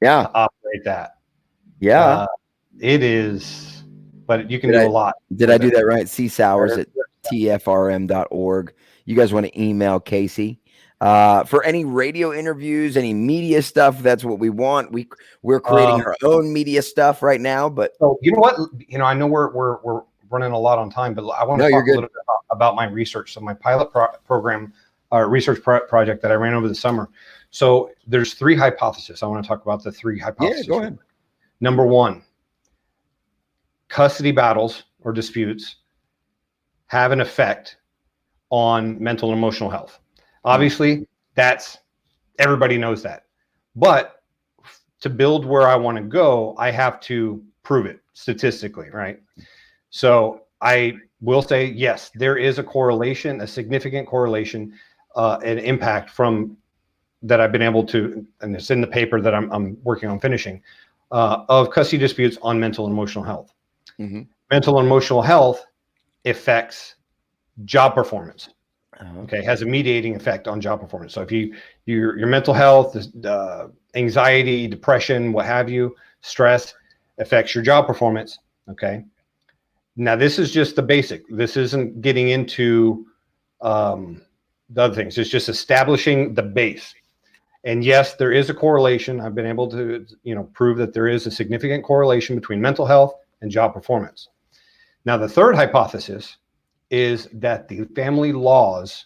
[SPEAKER 1] Yeah.
[SPEAKER 2] To operate that.
[SPEAKER 1] Yeah.
[SPEAKER 2] It is, but you can do a lot.
[SPEAKER 1] Did I do that right? C Sowers at tfrm.org. You guys want to email Casey for any radio interviews, any media stuff? That's what we want. We're creating our own media stuff right now. But
[SPEAKER 2] so you know what? You know, I know we're running a lot on time, but I want to talk a little bit about my research. So my pilot program, research project that I ran over the summer. So there's 3 hypotheses. I want to talk about the 3 hypotheses.
[SPEAKER 1] Yeah, go ahead.
[SPEAKER 2] Number 1, custody battles or disputes have an effect on mental and emotional health. Obviously, everybody knows that. But to build where I want to go, I have to prove it statistically, right? So I will say, yes, there is a correlation, a significant correlation, an impact from that I've been able to, and it's in the paper that I'm working on finishing, of custody disputes on mental and emotional health. Mm-hmm. Mental and emotional health affects job performance. Okay, has a mediating effect on job performance. So if your mental health, anxiety, depression, what have you, stress affects your job performance. Okay. Now this is just the basic. This isn't getting into the other things. It's just establishing the base. And yes, there is a correlation. I've been able to, prove that there is a significant correlation between mental health and job performance. Now, the third hypothesis is that the family laws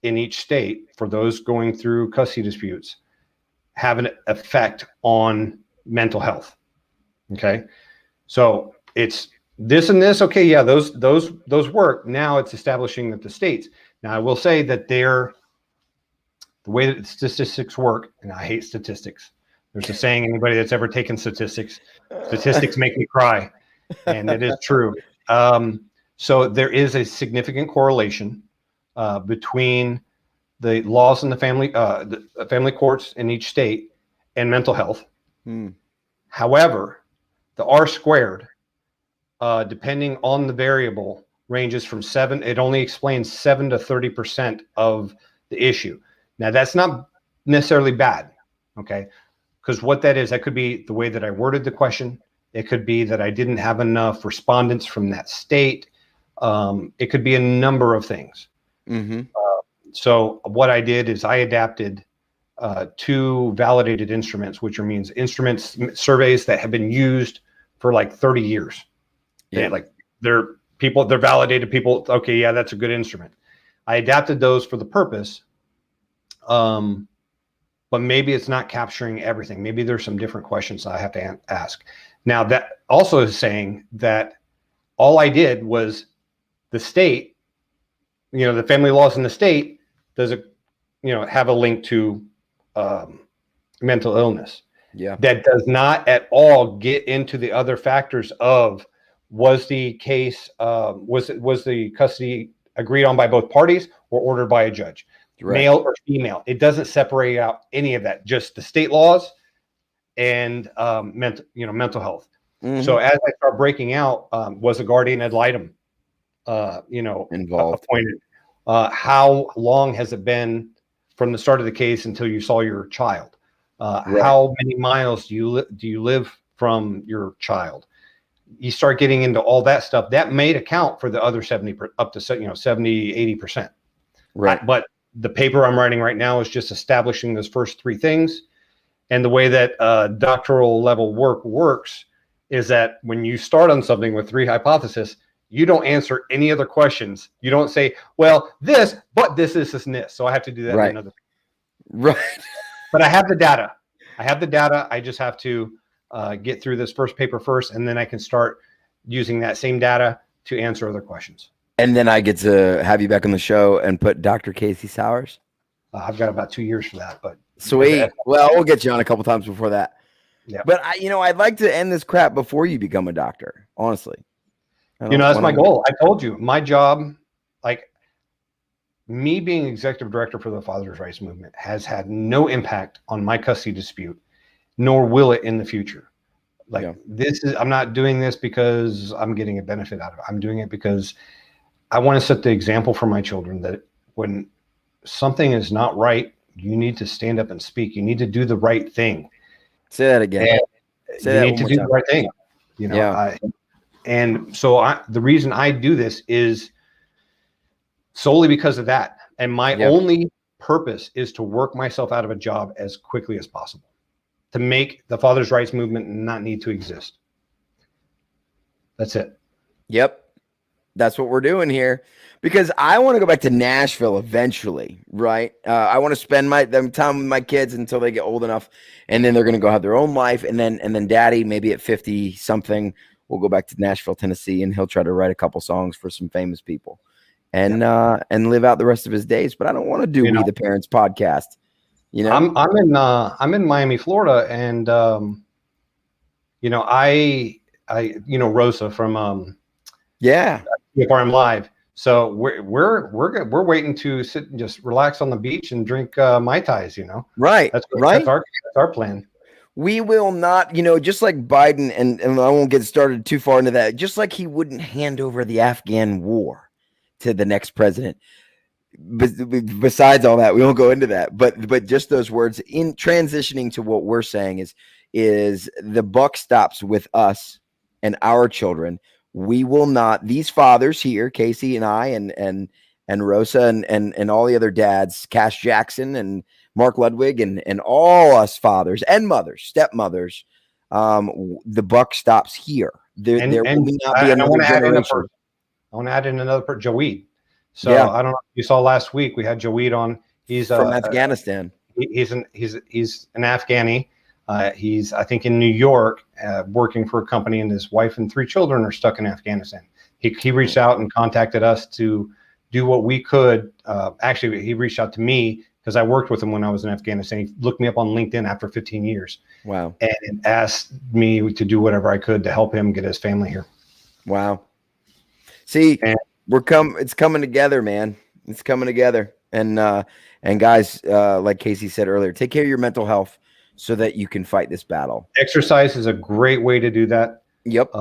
[SPEAKER 2] in each state for those going through custody disputes have an effect on mental health. Okay. So it's this and this. Okay. Yeah. Those work. Now it's establishing that the states. Now I will say that the way that statistics work, and I hate statistics. There's a saying, anybody that's ever taken statistics make me cry. And it is true. So there is a significant correlation between the laws in the family courts in each state and mental health. However, the R squared, depending on the variable, ranges from 7. It only explains 7 to 30% of the issue. Now that's not necessarily bad, okay? Because what that could be the way that I worded the question. It could be that I didn't have enough respondents from that state. It could be a number of things. Mm-hmm. So what I did is I adapted 2 validated instruments, which means instruments, surveys that have been used for like 30 years. Yeah. They're validated people. Okay. Yeah, that's a good instrument. I adapted those for the purpose. But maybe it's not capturing everything. Maybe there's some different questions I have to ask. Now that also is saying that all I did was the state the family laws in the state, does it, have a link to mental illness.
[SPEAKER 1] Yeah.
[SPEAKER 2] That does not at all get into the other factors of, was the case, was the custody agreed on by both parties or ordered by a judge,
[SPEAKER 1] Right.
[SPEAKER 2] male or female. It doesn't separate out any of that, just the state laws and mental health.
[SPEAKER 1] Mhm.
[SPEAKER 2] So as I start breaking out, was a guardian ad litem,
[SPEAKER 1] Involved.
[SPEAKER 2] appointed? How long has it been from the start of the case until you saw your child?
[SPEAKER 1] Right.
[SPEAKER 2] How many miles do you live from your child? You start getting into all that stuff that may account for the other 70, up to 70, 80%.
[SPEAKER 1] Right.
[SPEAKER 2] But the paper I'm writing right now is just establishing those first three things. And the way that doctoral level work works is that when you start on something with three hypotheses, you don't answer any other questions. You don't say, well, this, but this, and this. So I have to do that in another.
[SPEAKER 1] Right.
[SPEAKER 2] But I have the data. I just have to get through this first paper first, and then I can start using that same data to answer other questions.
[SPEAKER 1] And then I get to have you back on the show and put Dr. Casey Sowers.
[SPEAKER 2] I've got about 2 years for that, but
[SPEAKER 1] sweet. Well, we'll get you on a couple times before that.
[SPEAKER 2] Yeah.
[SPEAKER 1] But I'd like to end this crap before you become a doctor. Honestly,
[SPEAKER 2] that's my goal. I told you my job, like me being executive director for the Father's Rights Movement, has had no impact on my custody dispute, nor will it in the future. I'm not doing this because I'm getting a benefit out of it. I'm doing it because I want to set the example for my children that when something is not right, you need to stand up and speak. You need to do the right thing.
[SPEAKER 1] Say that again.
[SPEAKER 2] You need to do the right thing. And so the reason I do this is solely because of that. And my only purpose is to work myself out of a job as quickly as possible, to make the Father's Rights Movement not need to exist. That's it.
[SPEAKER 1] Yep. That's what we're doing here, because I want to go back to Nashville eventually, right? I want to spend them time with my kids until they get old enough, and then they're going to go have their own life, and then Daddy, maybe at 50 something, will go back to Nashville, Tennessee, and he'll try to write a couple songs for some famous people, and live out the rest of his days. But I don't want to do We the Parents podcast.
[SPEAKER 2] I'm in Miami, Florida, and Rosa from I'm Live. So we're waiting to sit and just relax on the beach and drink Mai Tais,
[SPEAKER 1] Right.
[SPEAKER 2] That's our plan.
[SPEAKER 1] We will not, just like Biden, and I won't get started too far into that, just like he wouldn't hand over the Afghan war to the next president. Besides all that, we won't go into that, but just those words in transitioning to what we're saying is the buck stops with us and our children. We will not, these fathers here, Casey and I, and Rosa and all the other dads, Cash Jackson and Mark Ludwig and all us fathers and mothers, stepmothers, the buck stops here. There will not be another generation.
[SPEAKER 2] I want to add in another person, Joeed. So I don't know if you saw last week, we had Joeed on. He's
[SPEAKER 1] from Afghanistan.
[SPEAKER 2] He's an Afghani. He's, I think, in New York, working for a company, and his wife and 3 children are stuck in Afghanistan. He reached out and contacted us to do what we could. Actually, he reached out to me because I worked with him when I was in Afghanistan. He looked me up on LinkedIn after 15 years.
[SPEAKER 1] Wow.
[SPEAKER 2] And asked me to do whatever I could to help him get his family here.
[SPEAKER 1] Wow. See, it's coming together, man. It's coming together. And guys, like Casey said earlier, take care of your mental health so that you can fight this battle. Exercise is a great way to do that. Yep.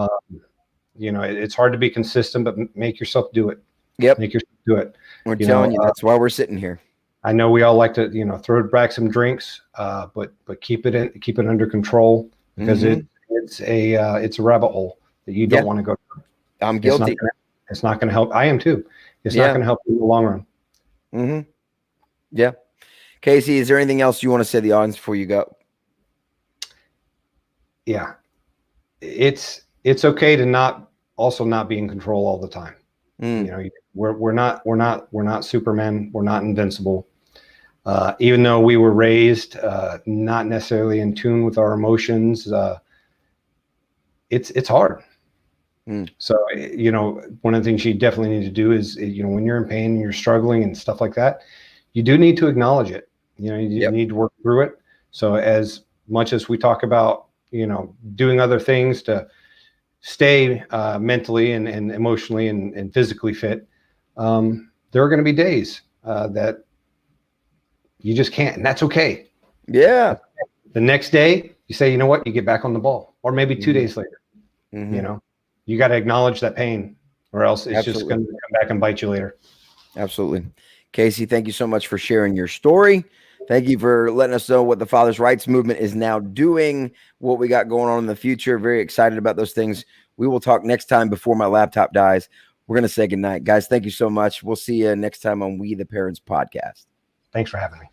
[SPEAKER 1] It's hard to be consistent, but make yourself do it. Yep. Make yourself do it. We're telling you, that's why we're sitting here. I know we all like to, throw back some drinks, but keep it under control, because it's a rabbit hole that you don't want to go through. I'm guilty. It's not going to help. I am too. It's not going to help you in the long run. Mm-hmm. Yeah. Casey, is there anything else you want to say to the audience before you go? Yeah. It's okay to not be in control all the time. We're not Superman. We're not invincible. Even though we were raised not necessarily in tune with our emotions, it's hard.
[SPEAKER 2] So, one of the things you definitely need to do is, when you're in pain and you're struggling and stuff like that, you do need to acknowledge it. You need to work through it. So as much as we talk about, doing other things to stay mentally and emotionally and physically fit, there are going to be days that you just can't, and that's okay.
[SPEAKER 1] Yeah.
[SPEAKER 2] The next day, you say, you know what, you get back on the ball, or maybe 2 days later. You got to acknowledge that pain, or else it's just going to come back and bite you later.
[SPEAKER 1] Absolutely. Casey, thank you so much for sharing your story. Thank you for letting us know what the Father's Rights Movement is now doing, what we got going on in the future. Very excited about those things. We will talk next time before my laptop dies. We're going to say goodnight. Guys, thank you so much. We'll see you next time on We the Parents podcast.
[SPEAKER 2] Thanks for having me.